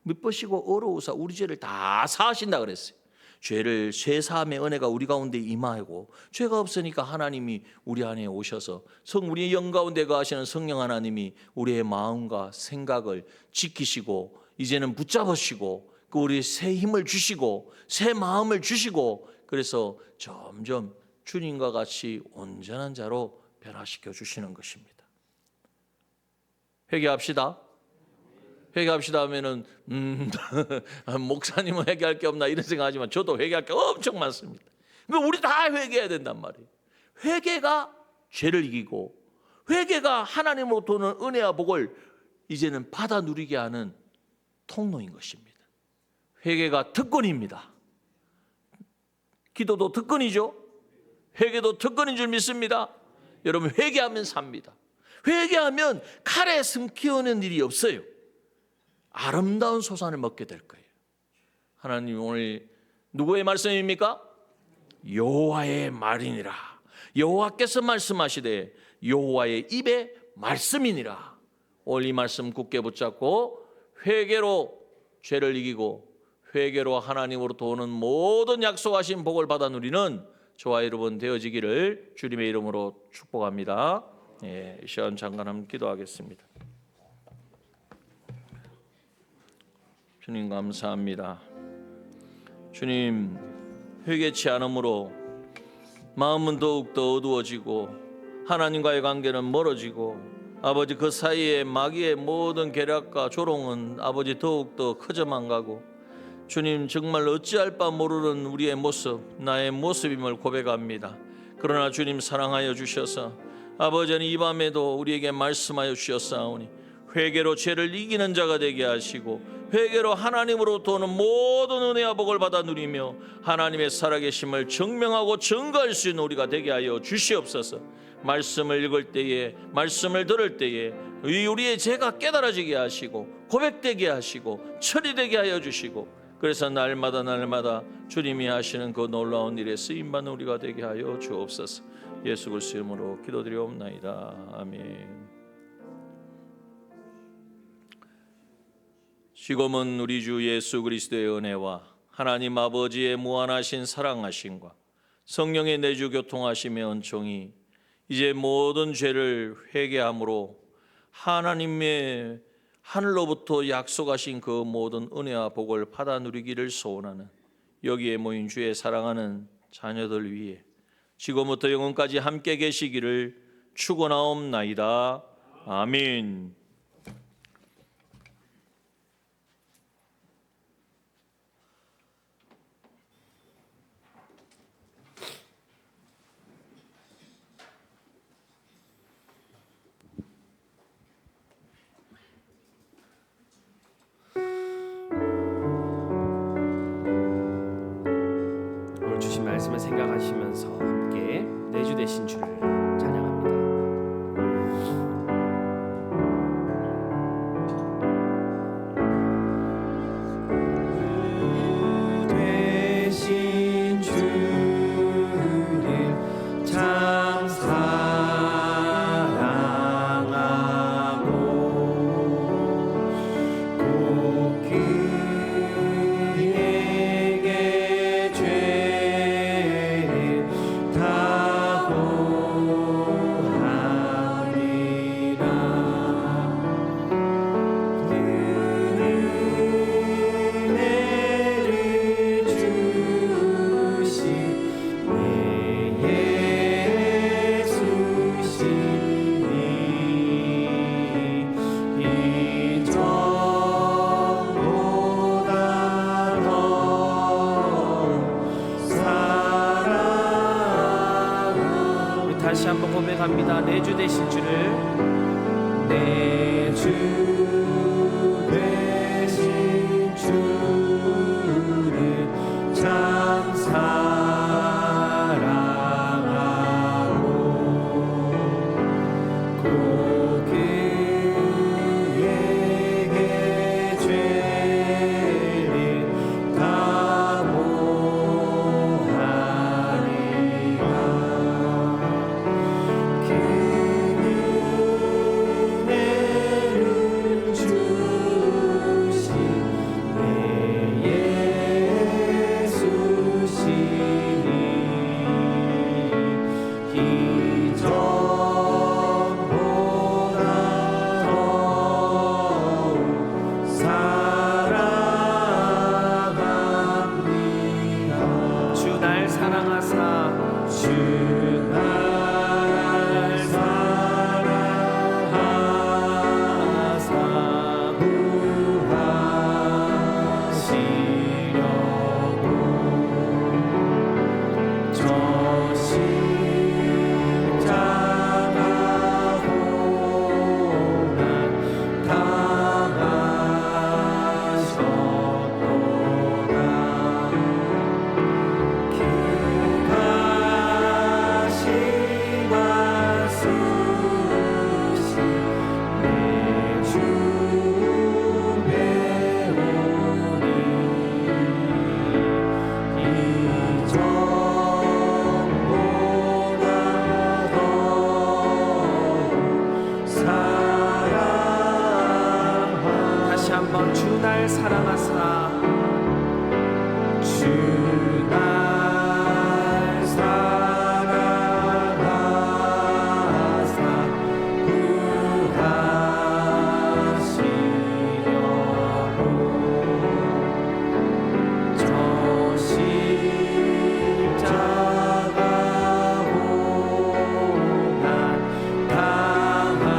미쁘시고 어려우사 우리 죄를 다 사하신다 그랬어요. 죄 사함의 은혜가 우리 가운데 임하고 죄가 없으니까 하나님이 우리 안에 오셔서 우리의 영 가운데 거하시는 성령 하나님이 우리의 마음과 생각을 지키시고 이제는 붙잡으시고 우리 새 힘을 주시고 새 마음을 주시고 그래서 점점 주님과 같이 온전한 자로 변화시켜 주시는 것입니다. 회개합시다. 회개합시다 하면은 목사님은 회개할 게 없나 이런 생각하지만 저도 회개할 게 엄청 많습니다. 그러니까 우리 다 회개해야 된단 말이에요. 회개가 죄를 이기고 회개가 하나님으로부터 오는 은혜와 복을 이제는 받아 누리게 하는 통로인 것입니다. 회개가 특권입니다. 기도도 특권이죠. 회개도 특권인 줄 믿습니다. 여러분 회개하면 삽니다. 회개하면 칼에 숨기우는 일이 없어요. 아름다운 소산을 먹게 될 거예요. 하나님 오늘 누구의 말씀입니까? 여호와의 말이니라. 여호와께서 말씀하시되 여호와의 입의 말씀이니라. 오늘 이 말씀 굳게 붙잡고 회개로 죄를 이기고 회개로 하나님으로부터 오는 모든 약속하신 복을 받아 누리는 저와 여러분 되어지기를 주님의 이름으로 축복합니다. 이 시간 잠깐 한번 기도하겠습니다. 주님 감사합니다. 주님 회개치 않으므로 마음은 더욱더 어두워지고 하나님과의 관계는 멀어지고 아버지 그 사이에 마귀의 모든 계략과 조롱은 아버지 더욱더 커져만 가고 주님, 정말 어찌할 바 모르는 우리의 모습, 나의 모습임을 고백합니다. 그러나 주님 사랑하여 주셔서 아버지는 이 밤에도 우리에게 말씀하여 주셨사오니 회개로 죄를 이기는 자가 되게 하시고 회개로 하나님으로부터 오는 모든 은혜와 복을 받아 누리며 하나님의 살아계심을 증명하고 증거할 수 있는 우리가 되게 하여 주시옵소서. 말씀을 읽을 때에, 말씀을 들을 때에 우리의 죄가 깨달아지게 하시고 고백되게 하시고 처리되게 하여 주시고, 그래서 날마다 주님이 하시는 그 놀라운 일에 쓰임받는 우리가 되게 하여 주옵소서. 예수 그리스도 이름으로 기도드리옵나이다. 아멘. 지금은 우리 주 예수 그리스도의 은혜와 하나님 아버지의 무한하신 사랑하심과 성령의 내주 교통하심의 은총이 이제 모든 죄를 회개함으로 하나님의 하늘로부터 약속하신 그 모든 은혜와 복을 받아 누리기를 소원하는 여기에 모인 주의 사랑하는 자녀들 위해 지금부터 영원까지 함께 계시기를 축원하옵나이다. 아멘. 주신 말씀을 생각하시면서 함께 내주 되신 주를 찬양합니다. 되신 주를 참 사랑하고 꼭 그에게 죄를 다 고하리라. 은혜를 주신 내 예수시니 이 전보다 더 사랑하는 우리 다시 한번 고백합니다. 내주 되신 주를 내 주 되신 주를 참 사랑하고 꼭 그에게 죄를 다 고하리라. 은혜를 주신 내 예수시니 이 전보다 더욱 사랑합니다. 주 날 사랑하사 주 날 사랑하사 구하시려고 저 십자가 고난 당하셨도다. 그 가시관 수시 내 주 배우니 이 전보다 더욱 사랑하는 다시 한번 주 날 사랑하사 주 날 사랑하사 구하시려고 저 십자가 고난 당하셨도다.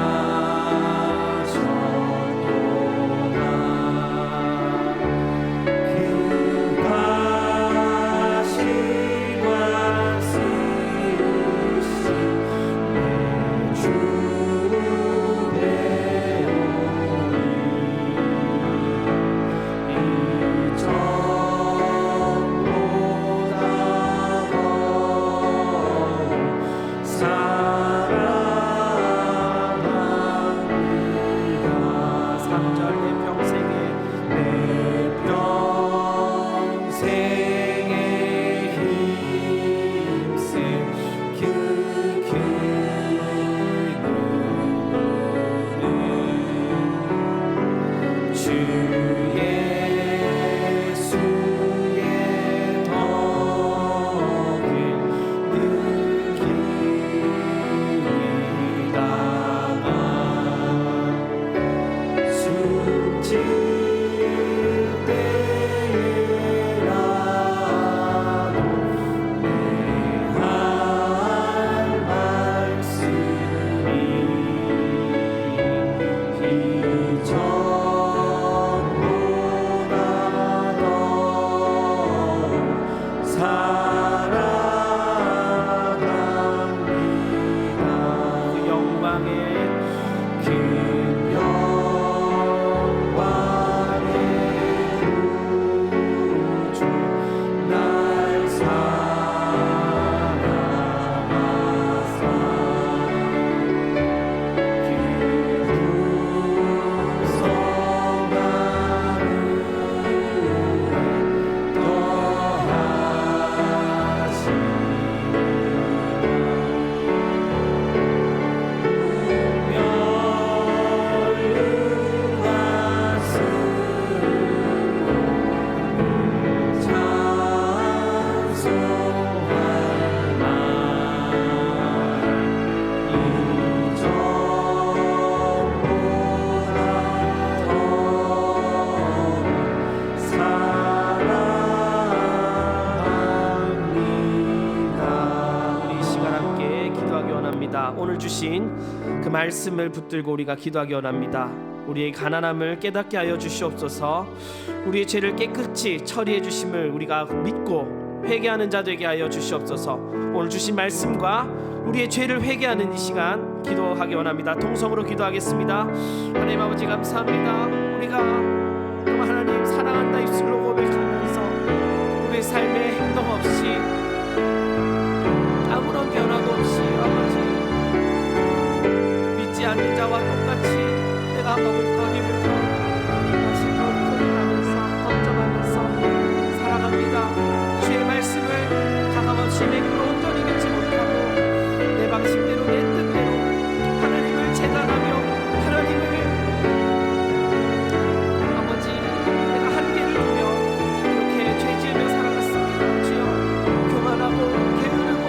세상에 그 영광의 구주 날 사랑하사 그 풍성한 은혜 우리 이 시간 함께 기도하기 원합니다. 오늘 주신 그 말씀을 붙들고 우리가 기도하기 원합니다. 우리의 가난함을 깨닫게 하여 주시옵소서. 우리의 죄를 깨끗이 처리해 주심을 우리가 믿고 회개하는 자 되게 하여 주시옵소서. 오늘 주신 말씀과 우리의 죄를 회개하는 이 시간 기도하기 원합니다. 통성으로 기도하겠습니다. 하나님 아버지 감사합니다. 우리가 정말 하나님 사랑한다 입술로 고백하면서 우리의 삶의 행동 없이 아무런 변화도 없이 아버지 믿지 않는 자와 똑같이 내가 먹을 것 입을 것 마실 것 고민하면서 걱정하면서 살아갑니다. 주의 말씀을 가감없이 100% 온전히 믿지 못하고 내 방식대로 내 뜻대로 하나님을 재단하며 하나님을 아버지 내가 한계를 두며 이렇게 죄지으며 살아갔습니다. 주여 교만하고 게으르고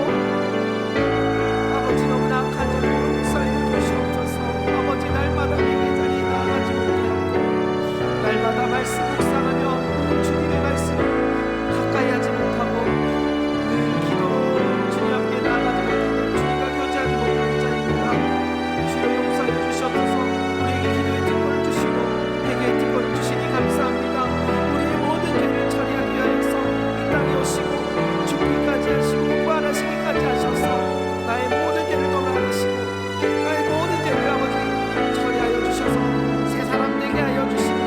아버지 너무나 악한 점을 용서해 주시옵소서. 아버지 날마다 예배 자리에 나아가지 못하였고 날마다 말씀 묵상하며 주님의 말씀을 가까이 하지 못하고 늘 기도 주님 앞에 나아가지 못하는 주님과 교제하지 못하는 자입니다. 주여 용서해 주시옵소서. 우리에게 기도의 특권을 주시고 회개의 특권을 주시니 감사합니다. 우리의 모든 죄를 처리하기 위하여서 이 땅에 오시고 죽기까지 하시고 부활하시기까지 하셔서 나의 모든 죄를 떠나가시고 나의 모든 죄를 아버지 처리하여 주셔서 새 사람 되게 하여 주시니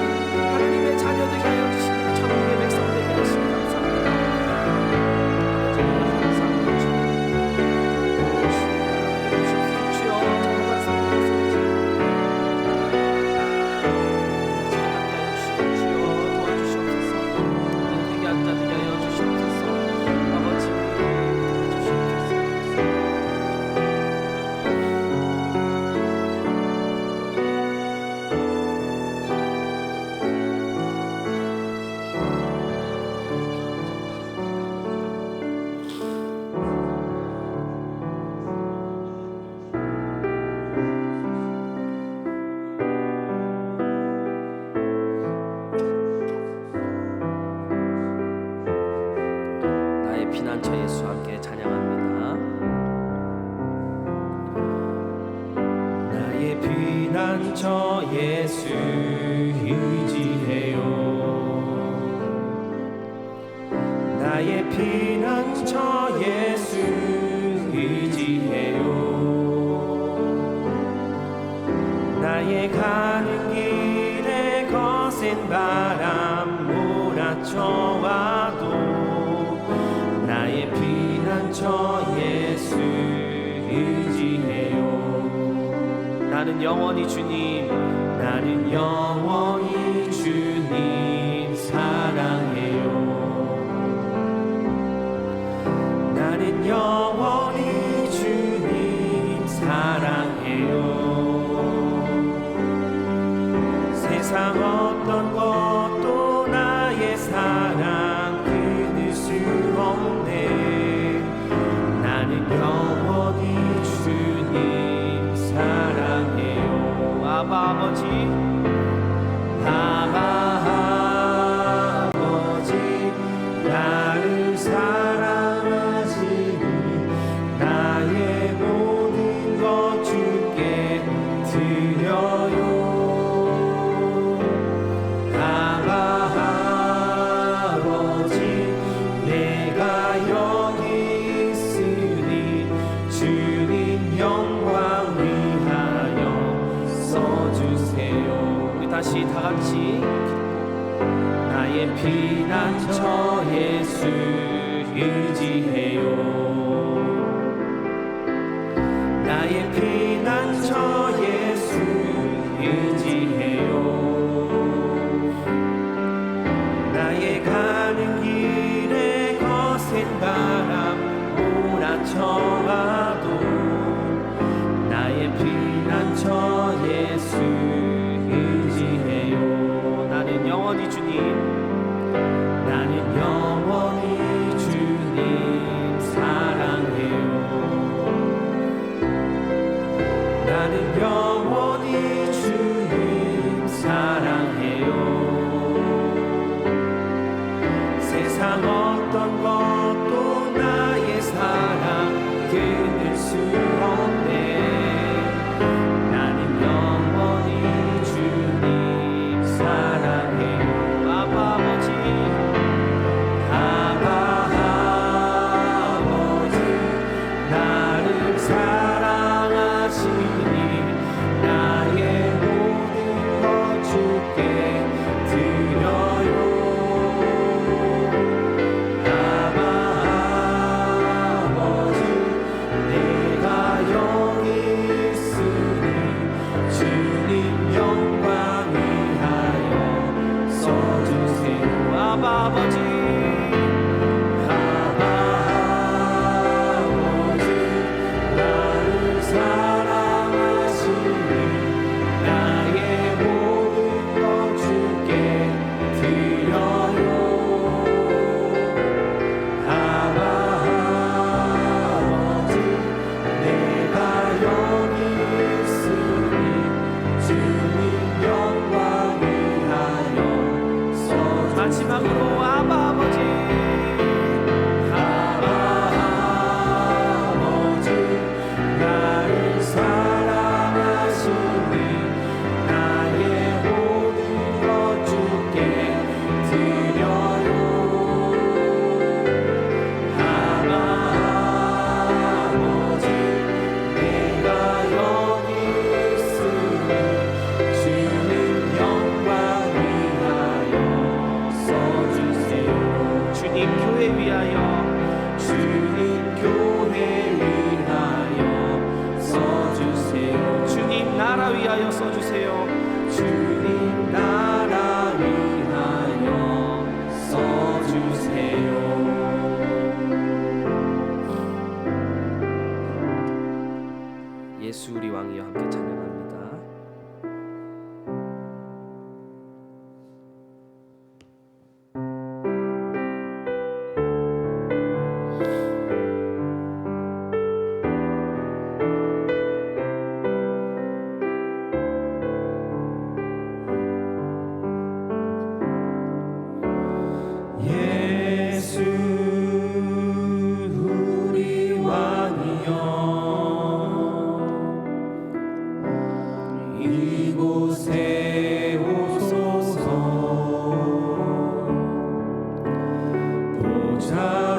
하나님의 자녀 되게 하여 주시니 천국의 백성 되게 하시니 감사합니다. 아버지 감사합니다. 주여 정말 감사합니다. 주여 도와주시옵소서. 되게 앉아 되게 하여 주시옵소서. 아버지 도와주시옵소서. 나의 피난처 예수 함께 찬양합니다. 나의 피난처 예수 의지해요. 나의 피난처 예수 의지해요. 나의 가는 길에 거센 바람 몰아쳐와도 나의 피난처 예수 의지해요. 나는 영원히 주님 나는 영원히 주님 사랑해요. 나는 영원히 주님 사랑해요. 세상 어떤 것도 나의 사랑 끊을 수 없네. 나는 영원히 주님 사랑해요. 아바 아버지 아버지 나를 사랑하시니 아버지 다 같이 나의 피난처 예수 의지해요. 나의 피난처 예수 의지해요. 나의 가는 길에 거센 바람 몰아쳐와도 나의 피난처 예수 의지해요. 나는 영원히 주님 나는 영원히 주님 사랑해요. 나는 영원히 주님 사랑해요. 세상 어떤 것도 나의 사랑 끊을 수 없네. 나는 영원히 주님 사랑해요. 아빠 아버지 아버지 나를 사랑하시니 나의 모든 것 주께 드려요. 아버지 내가 여기 있으니 주님 영광 위하여 써주세요. 아버지 아버지 나를 사랑하시니 나의 모든 것 주께 드려요. 아버지 내가 여기 있으니 주님 영광 위하여 써주세요. 마지막으로 아버지 아버지 나를 사랑하시니 나의 모든 것 주께 드려요. 아버지 내가 여기 있으니 주님 영광 위하여 써주세요. 주님 교회 위하여 주님 교회 위하여 써주세요. 주님 나라 위하여 써주세요. 주님 나라 위하여 써주세요. 예수 우리 왕이여 함께 찬양합니다. 예수 우리 왕이여 이곳에 오소서.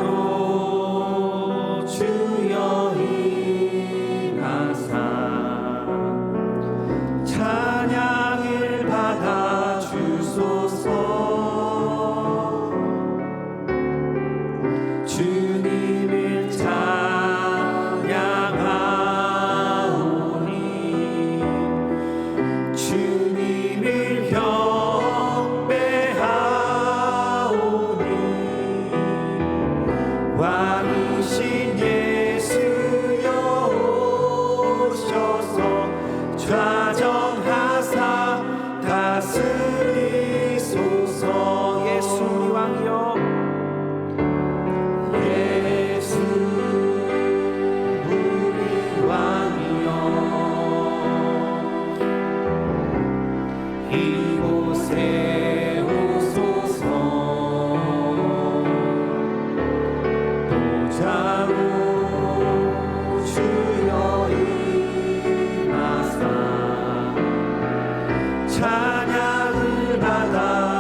보좌로 주여 임하사 찬양을 받아 주소서. 주님을 찬양하오니 주님을 경배하오니 왕이신 예수여 오셔서 좌정하사 다스리소서. 예수 우리 왕이여 예수 우리 왕이여 이곳에 오소서. 보좌로 주여 임하사 찬양을 받아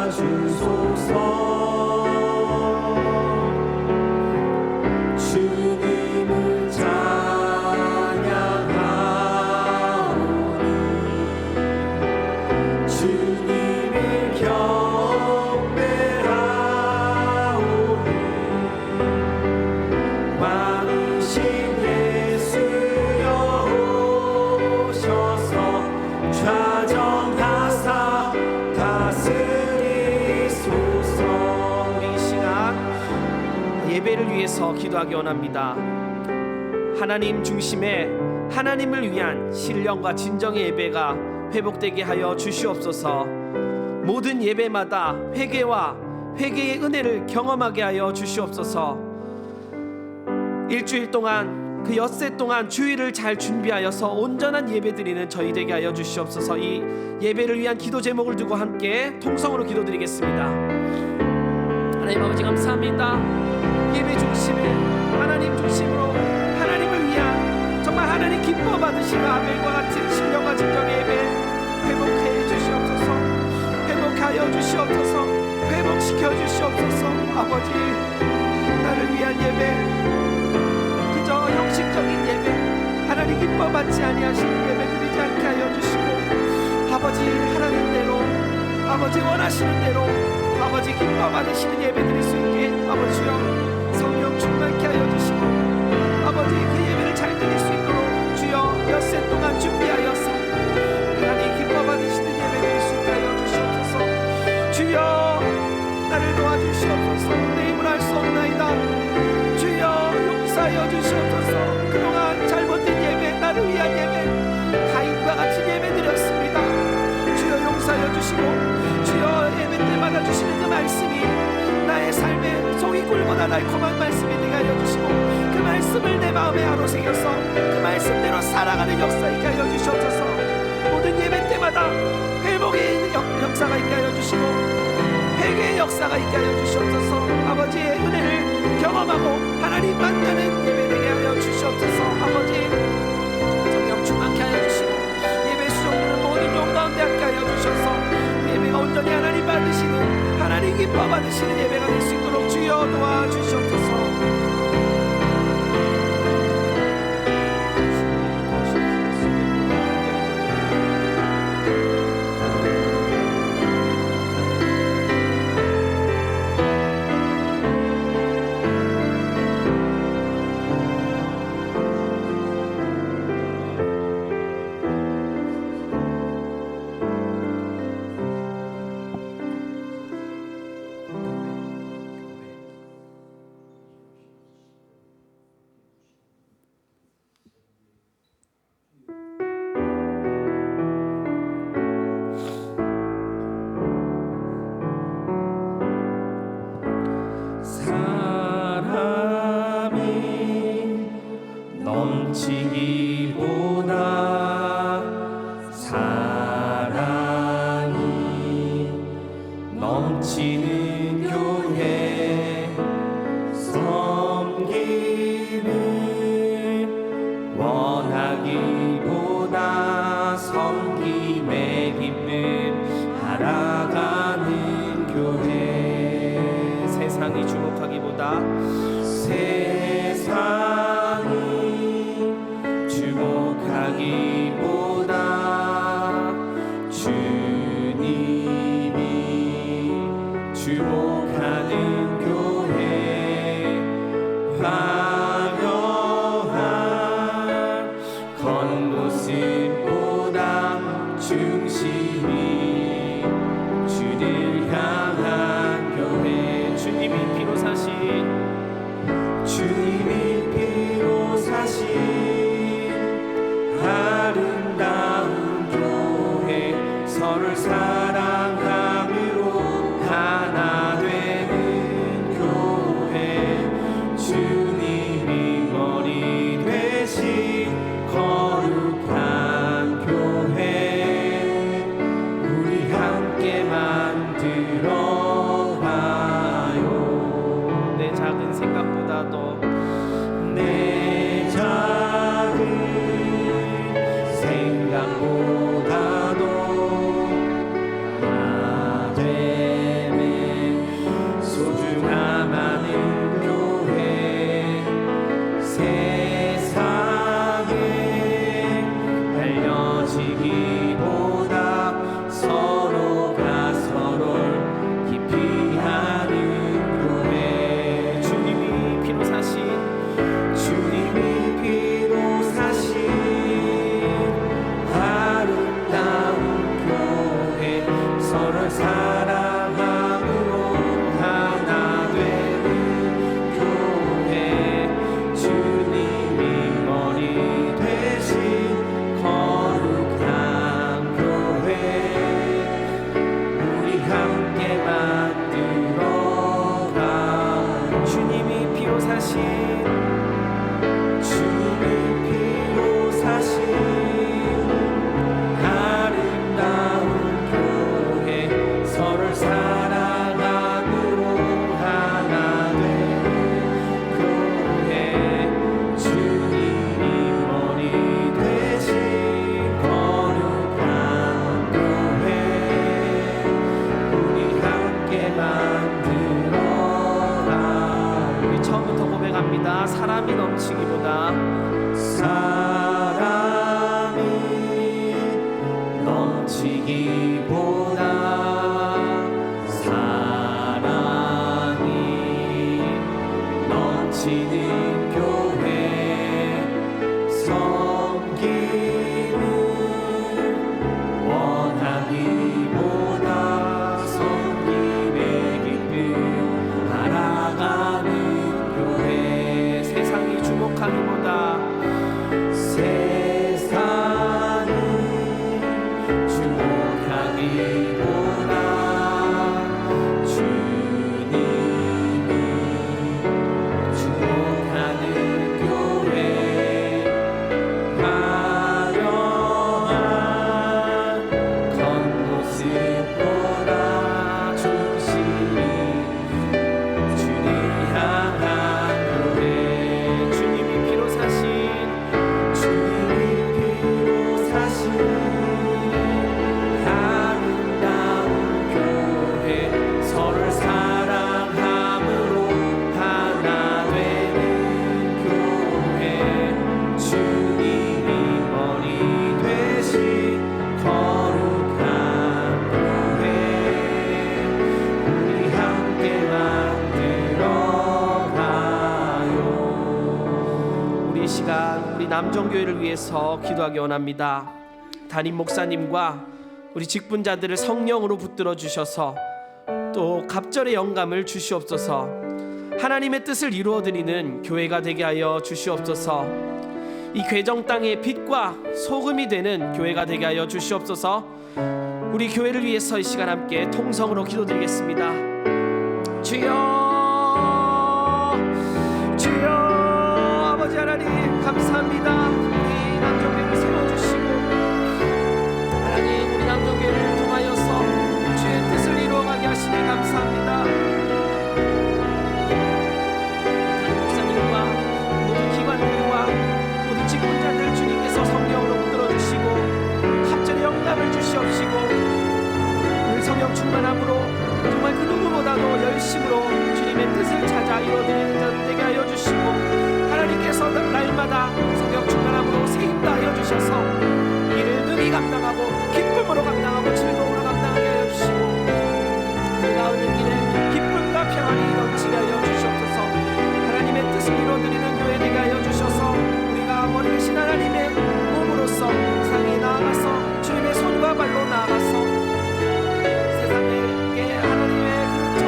주소서. 주님을 찬양하오니 주님을 위해서 기도하기 원합니다. 하나님 중심의 하나님을 위한 신령과 진정의 예배가 회복되게 하여 주시옵소서. 모든 예배마다 회개와 회개의 은혜를 경험하게 하여 주시옵소서. 일주일 동안 그 엿새 동안 주일을 잘 준비하여서 온전한 예배 드리는 저희 되게 하여 주시옵소서. 이 예배를 위한 기도 제목을 두고 함께 통성으로 기도드리겠습니다. 하나님 아버지 감사합니다. 예배 중심에 하나님 중심으로 하나님을 위한 정말 하나님 기뻐 받으시는 아벨과 같은 신령과 진정의 예배 회복해 주시옵소서. 회복하여 주시옵소서. 회복시켜 주시옵소서. 아버지, 나를 위한 예배, 그저 형식적인 예배, 하나님 기뻐 받지 아니하시는 예배 드리지 않게 하여 주시고, 아버지 하나님 대로, 아버지 원하시는 대로, 아버지 기뻐 받으시는 예배 드릴 수 있게 아버지 주여 성령 충만케 하여 주시고, 아버지 그 예배를 잘 드릴 수 있도록 주여 엿새 동안 준비하여서 하나님 기뻐 받으시는 예배 드릴 수 있게 하여 주시옵소서. 주여 나를 도와주시옵소서. 내 힘을 할 수 없나이다. 주여 용서하여 주시옵소서. 그동안 잘못된 예배, 나를 위한 예배, 가인과 같은 예배 드렸습니다. 주여 용서하여 주시고, 주여 예배 때마다 주시는 그 말씀이 나의 삶에 송이꿀보다 달콤한 말씀이 되게 하여 주시고, 그 말씀을 내 마음에 아로새겨서 그 말씀대로 살아가는 역사 있게 하여 주시옵소서. 모든 예배 때마다 회복의 있는 역사가 있게 하여 주시고, 회개의 역사가 있게 하여 주시옵소서. 아버지의 은혜를 경험하고 하나님 만나는 예배 되게 하여 주시옵소서. 아버지 성령 충만케 하여 주시고, 예배 수종되는 모든 종 가운데 함께 하여 주셔서 예배가 온전히 하나님 받으시는, 하나님 기뻐 받으시는 예배가 될 수 있도록 주여 도와주시옵소서. 넘치기보다 사랑이 넘치는 교회, 섬김을 원하기보다 섬김의 기쁨 알아가는 교회. 세상이 주목하기보다 주목하기보다 주님이 주목하는 교회, 화려한 겉모습보다 중심이 주를 향한 교회. 주님이 피로 사신, 주님이 피로 사신 아름다운 교회, 서로를 사랑함으로 하나 되는 교회, 주님이 머리 되신 거룩한 교회, 우리 함께 만들어 가요. 내 작은 생각보다도 내 작은 생각보다도 하나 되는 소중함 많은 교회, 세상에 알려지기보다 서로가 서로를 깊이 아는 교회, 주님이 피로 사신, 주님이 피로 사신 아름다운 교회, 서로를 사랑함으로 하나 되는 교회, 넘치기보다 사랑이 넘치는 교회 섬기는 원하기보다 섬김의 기쁨 알아가는 교회 세상이 주목하기보다 세상은 주목하기보다 주님을 주목하는 교회 화려한 겉모습보다 중심이 주님 향한 교회 주님이 피로 사신 주님이 피로 사신 아름다운 교회 서로를 사랑함으로 하나 되는 교회 주님이 머리 되신 거룩한 교회 우리 함께 만들어가요. 우리 이 시간 우리 남정교회를 위해서 기도하기 원합니다. 담임 목사님과 우리 직분자들을 성령으로 붙들어 주셔서 또 갑절의 영감을 주시옵소서. 하나님의 뜻을 이루어드리는 교회가 되게 하여 주시옵소서. 이 괴정 땅의 빛과 소금이 되는 교회가 되게 하여 주시옵소서. 우리 교회를 위해서 이 시간 함께 통성으로 기도드리겠습니다. 주여, 주여, 아버지 하나님 감사합니다. 우리 남정교회를 세워주시고 하나님 우리 남정교회를 통하여서 주의 뜻을 이루어가게 하시니 감사합니다. 담임 목사님과 모든 기관들과 모든 직분자들 주님께서 성령으로 붙들어주시고 갑절의 영감을 주시옵시고 오늘 성령 충만함으로 정말 그 누구보다도 열심으로 주님의 뜻을 찾아 이루어드리는 자들 되게 하여 주시고 하나님께서 날마다 성령 충만함으로 세임 다하여 주셔서 이를 능히 감당하고 기쁨으로 감당하고 즐거움으로 감당하게 하여 주시고 그 나오는 길에 기쁨과 평안이 넘치게 하여 주시옵소서. 하나님의 뜻을 이루어드리는 교회 되게 하여 주셔서 우리가 머리 대신 하나님의 몸으로서 세상에 나아가서 주님의 손과 발로 나아가서 세상에게 하나님의 그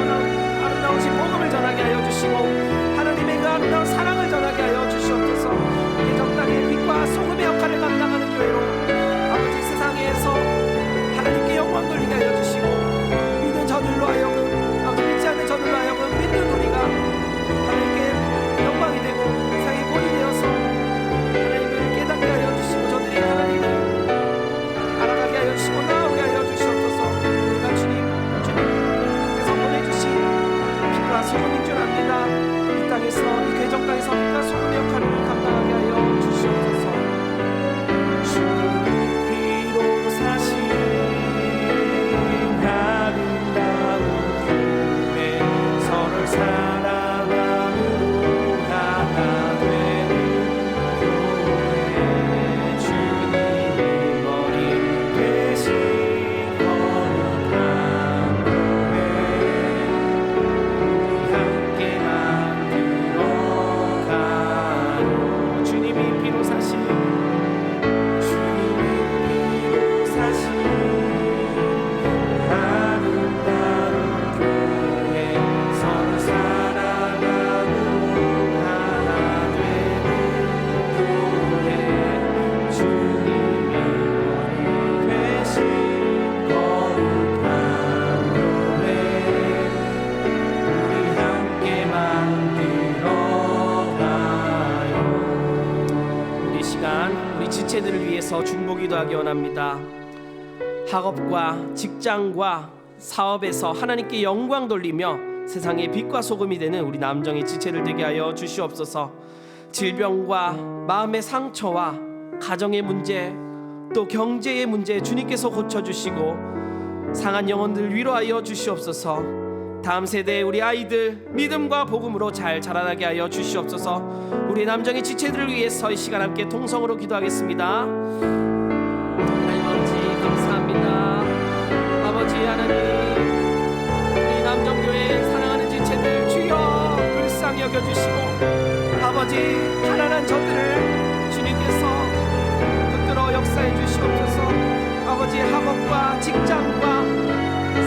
아름다우신 복음을 전하게 하여 주시고 하나님의 그 아름다운 사랑을 전하게 하여 주시옵소서. 개정 땅의 빛과 소금의 역할을 감당하는 교회로 아버지 세상에서 하나님께 영광 돌리게 하여 주시고 믿는 저들로 하여금 아버지 믿지 않는 저들로 하여금 믿는 우리가 하나님께 영광이 되고 세상에 본이 되어서 하나님을 깨닫게 하여 주시고 저들이 하나님을 알아가게 하여 주시고 나오게 하여 주시옵소서. 우리가 주님께서 보내주신 빛과 소금인 줄 압니다. 이 땅에서 이 괴정 땅에서 빛과 소금의 역할을 감당하게 하여 주시옵소서. 주님이 피로 사신 아름다운 교회 서로를 사랑함으로 하나 되는 교회 주님이 머리 되신 거룩한 교회 우리 함께 만들어가요. 주님이 피로 사신 주님이 피로 사신 아름다운 교회 서로 사랑함으로 하나 되는 교회 주님이 머리 되신 거룩한 교회 우리 함께 만들어가요. 우리 시간 우리 지체들을 위해서 중보 기도하기 원합니다. 학업과 직장과 사업에서 하나님께 영광 돌리며 세상의 빛과 소금이 되는 우리 남정의 지체를 되게 하여 주시옵소서. 질병과 마음의 상처와 가정의 문제 또 경제의 문제 주님께서 고쳐주시고 상한 영혼들 위로하여 주시옵소서. 다음 세대의 우리 아이들 믿음과 복음으로 잘 자라나게 하여 주시옵소서. 우리 남정의 지체들을 위해서 이 시간 함께 통성으로 기도하겠습니다. 하나님 아버지 감사합니다. 주시고 아버지 가난한 저들을 주님께서 붙들어 역사해 주시옵소서. 아버지 학업과 직장과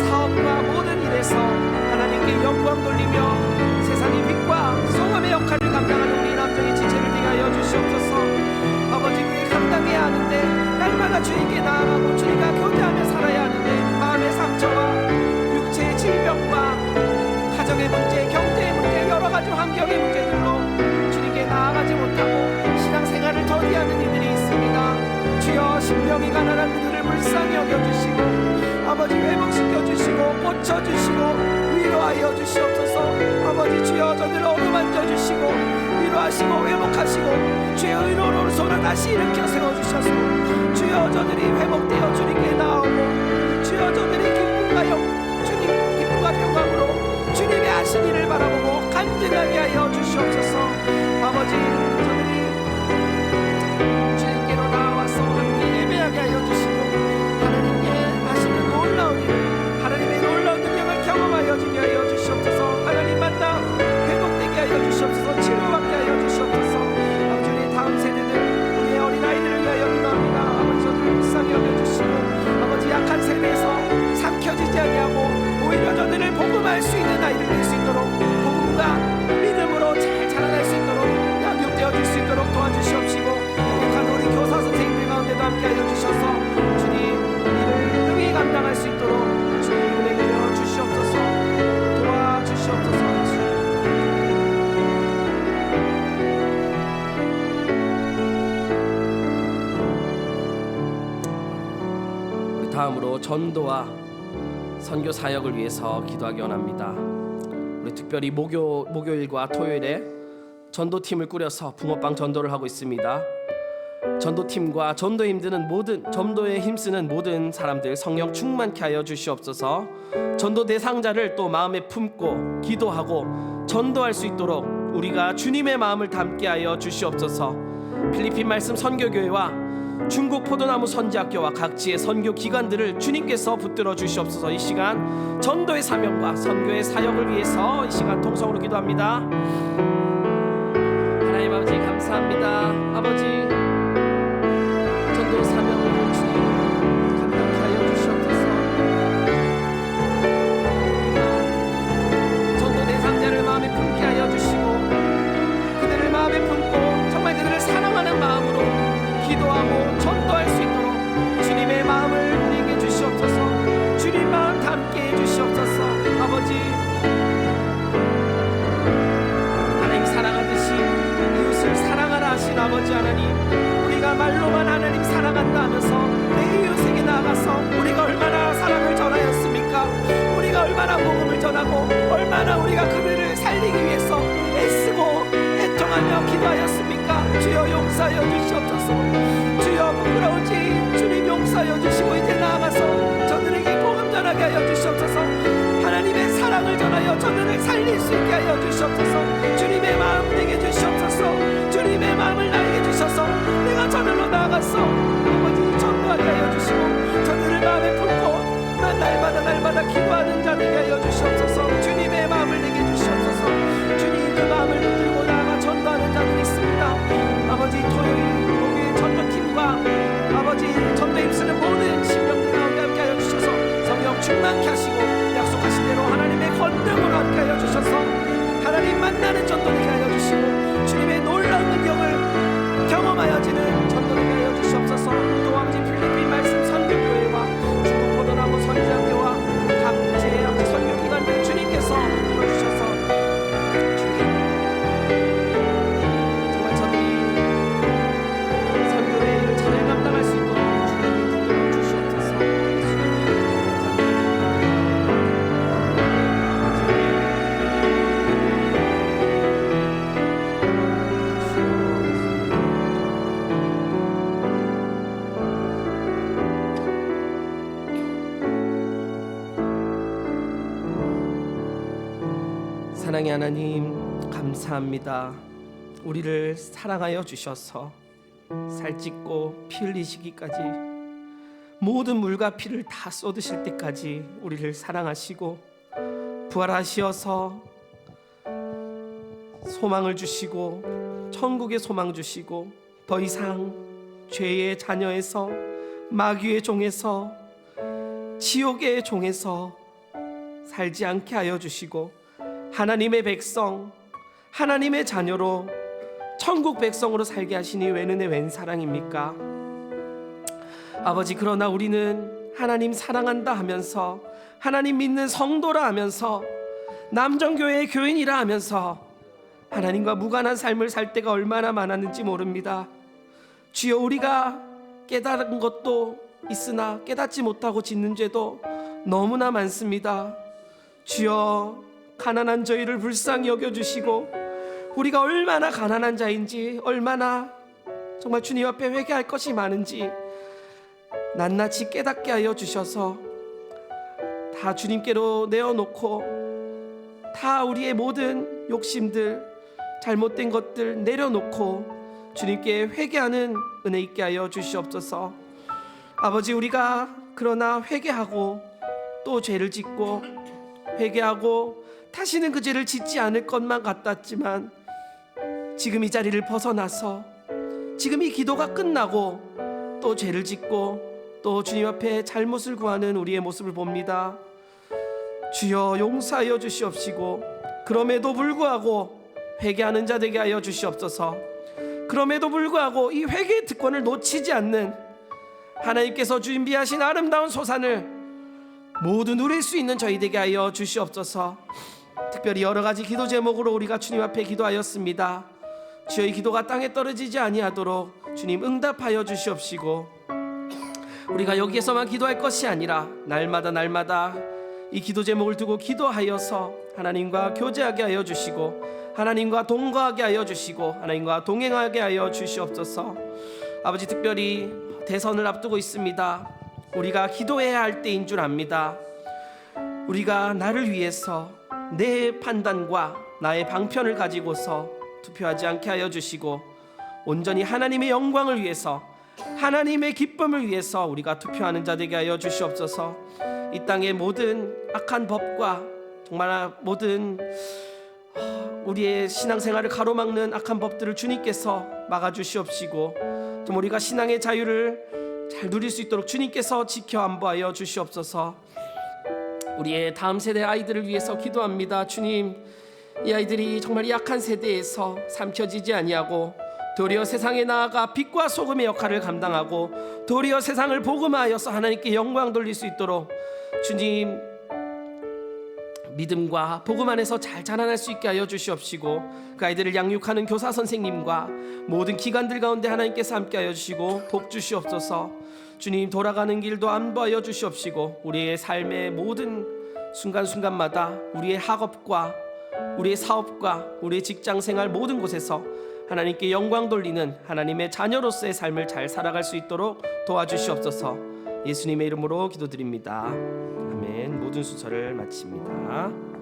사업과 모든 일에서 하나님께 영광 돌리며 세상의 빛과 소금의 역할을 감당하는 우리 남정의 지체를 되게 하여 주시옵소서. 아버지 그게 감당해야 하는데 날마다 주님께 나아가고 주님과 교제하며 살아야 하는데 마음의 상처와 육체의 질병과 가정의 문제, 경제의 문제, 여러 가지 환경의 문제들로 주님께 나아가지 못하고 신앙생활을 더디하는 이들이 있습니다. 주여 신병이 가난한 그들을 불쌍히 여겨주시고 아버지 회복시켜주시고 고쳐주시고 위로하여 주시옵소서. 아버지 주여 저들을 어루만져 주시고 위로하시고 회복하시고 주여 의로운 손을 다시 일으켜 세워주셔서 주여 저들이 회복되어 주님께 나오고 주여 저들이 기쁨과 평강으로 주님의 하신 일을 바라보고 간증하게 하여 주시옵소서. 아버지 저들이 주님께로 나와서 함께 예배하게 하여 주시고 하나님께 하시는 놀라운 일 하나님의 놀라운 능력을 경험하여 주게 하여 주시옵소서. 하나님 만나 회복되게 하여 주시옵소서. 치료받게 하여 주시옵소서. 아버지 우리의 다음 세대들 우리의 어린아이들을 위하여 기도합니다. 아버지 저들을 불쌍히 여겨주시고 아버지 약한 세대에서 삼켜지지 아니하고 오히려 저들을 복음할 수 있는 아이들 될 수 있도록 복음과 믿음으로 잘 자라날 수 있도록 양육되어 줄 수 있도록 도와주시옵시고 행복한 우리 교사 선생님들 가운데도 함께하여 주셔서 주님 이를 능히 감당할 수 있도록 주님 은혜 내려 주시옵소서. 도와주시옵소서. 우리 다음으로 전도와 선교 사역을 위해서 기도하기 원합니다. 우리 특별히 목요일과 토요일에 전도팀을 꾸려서 붕어빵 전도를 하고 있습니다. 전도팀과 전도에 힘쓰는 모든 사람들 성령 충만케 하여 주시옵소서. 전도 대상자를 또 마음에 품고 기도하고 전도할 수 있도록 우리가 주님의 마음을 담게 하여 주시옵소서. 필리핀 말씀 선교교회와 중국 포도나무 선지학교와 각지의 선교 기관들을 주님께서 붙들어 주시옵소서. 이 시간 전도의 사명과 선교의 사역을 위해서 이 시간 통성으로 기도합니다. 하나님 아버지 감사합니다. 아버지 전도 사명을 주님 감당케 하여 주시옵소서. 전도 대상자를 마음에 품게 하여 주시고 그들을 마음에 품고 정말 그들을 사랑하는 마음으로 기도하고 전도할 수 있도록 주님의 마음을 우리에게 주시옵소서. 주님 마음 담게 해주시옵소서. 아버지 하나님 사랑하듯이 이웃을 사랑하라 하신 아버지 하나님 우리가 말로만 하나님 사랑한다 하면서 내 이웃에게 나아가서 우리가 얼마나 사랑을 전하였습니까? 우리가 얼마나 복음을 전하고 얼마나 우리가 그들을 살리기 위해서 애쓰고 애통하며 기도하였습니까? 주여 용서하여 주시옵소서. 주여 부끄러운지 주님 용서하여 주시고 이제 나아가서 저들에게 복음 전하게 하여 주시옵소서. 하나님의 사랑을 전하여 저들을 살릴 수 있게 하여 주시옵소서. 주님의 마음 내게 주시옵소서. 주님의 마음을 나에게 주셔서 내가 저들로 나아가서 아버지 전도하게 하여 주시고 저들을 마음에 품고 날마다 기도하는 자 되게 하여 주시옵소서. 주님의 마음을 내게 주시옵소서. 주님 그 마음을 붙들고 나아가 전도하는 자들이 있습니다. 아버지 토요일 목요일 전도팀과 아버지 전도에 힘쓰는 모든 신령들 가운데 함께 하여 주셔서 성령 충만케 하시고 약속하신 대로 하나님의 권능으로 함께 하여 주셔서 하나님 만나는 전도 되게 하여 주시고 주님의 놀라운 능력을 경험하여지는 전도 되게 하여 주시옵소서. 또 아버지 필리핀 말씀 선교교회와 중국 포도나무 선지학교와 각지의 선교기관들 주님께서 들어주셔서 주님 정말 저들이 선교의 일을 잘 감당할 수 있도록 주님이 붙들어 주시옵소서. 사랑의 하나님 감사합니다. 우리를 사랑하여 주셔서 살찢고 피 흘리시기까지 모든 물과 피를 다 쏟으실 때까지 우리를 사랑하시고 부활하시어서 소망을 주시고 천국의 소망 주시고 더 이상 죄의 자녀에서 마귀의 종에서 지옥의 종에서 살지 않게 하여 주시고 하나님의 백성, 하나님의 자녀로 천국 백성으로 살게 하시니 웬 은혜 웬 사랑입니까? 아버지, 그러나 우리는 하나님 사랑한다 하면서 하나님 믿는 성도라 하면서 남정교회의 교인이라 하면서 하나님과 무관한 삶을 살 때가 얼마나 많았는지 모릅니다. 주여, 우리가 깨달은 것도 있으나 깨닫지 못하고 짓는 죄도 너무나 많습니다. 주여, 가난한 저희를 불쌍히 여겨주시고 우리가 얼마나 가난한 자인지, 얼마나 정말 주님 앞에 회개할 것이 많은지 낱낱이 깨닫게 하여 주셔서 다 주님께로 내어놓고 다 우리의 모든 욕심들, 잘못된 것들 내려놓고 주님께 회개하는 은혜 있게 하여 주시옵소서. 아버지, 우리가 그러나 회개하고 또 죄를 짓고 회개하고 다시는 그 죄를 짓지 않을 것만 같았지만 지금 이 자리를 벗어나서 지금 이 기도가 끝나고 또 죄를 짓고 또 주님 앞에 잘못을 구하는 우리의 모습을 봅니다. 주여, 용서하여 주시옵시고 그럼에도 불구하고 회개하는 자 되게 하여 주시옵소서. 그럼에도 불구하고 이 회개의 특권을 놓치지 않는 하나님께서 준비하신 아름다운 소산을 모두 누릴 수 있는 저희 되게 하여 주시옵소서. 특별히 여러 가지 기도 제목으로 우리가 주님 앞에 기도하였습니다. 주여, 이 기도가 땅에 떨어지지 아니하도록 주님 응답하여 주시옵시고 우리가 여기에서만 기도할 것이 아니라 날마다 이 기도 제목을 두고 기도하여서 하나님과 교제하게 하여 주시고 하나님과 동거하게 하여 주시고 하나님과 동행하게 하여 주시옵소서. 아버지, 특별히 대선을 앞두고 있습니다. 우리가 기도해야 할 때인 줄 압니다. 우리가 나를 위해서 내 판단과 나의 방편을 가지고서 투표하지 않게 하여 주시고 온전히 하나님의 영광을 위해서, 하나님의 기쁨을 위해서 우리가 투표하는 자 되게 하여 주시옵소서. 이 땅의 모든 악한 법과 정말 모든 우리의 신앙생활을 가로막는 악한 법들을 주님께서 막아주시옵시고 좀 우리가 신앙의 자유를 잘 누릴 수 있도록 주님께서 지켜 안보하여 주시옵소서. 우리의 다음 세대 아이들을 위해서 기도합니다. 주님, 이 아이들이 정말 약한 세대에서 삼켜지지 아니하고 도리어 세상에 나아가 빛과 소금의 역할을 감당하고 도리어 세상을 복음화하여서 하나님께 영광 돌릴 수 있도록 주님 믿음과 복음 안에서 잘 자라날 수 있게 하여 주시옵시고 그 아이들을 양육하는 교사 선생님과 모든 기관들 가운데 하나님께서 함께 하여 주시고 복 주시옵소서. 주님, 돌아가는 길도 안보하여 주시옵시고 우리의 삶의 모든 순간순간마다 우리의 학업과 우리의 사업과 우리의 직장생활 모든 곳에서 하나님께 영광 돌리는 하나님의 자녀로서의 삶을 잘 살아갈 수 있도록 도와주시옵소서. 예수님의 이름으로 기도드립니다. 아멘. 모든 순서를 마칩니다.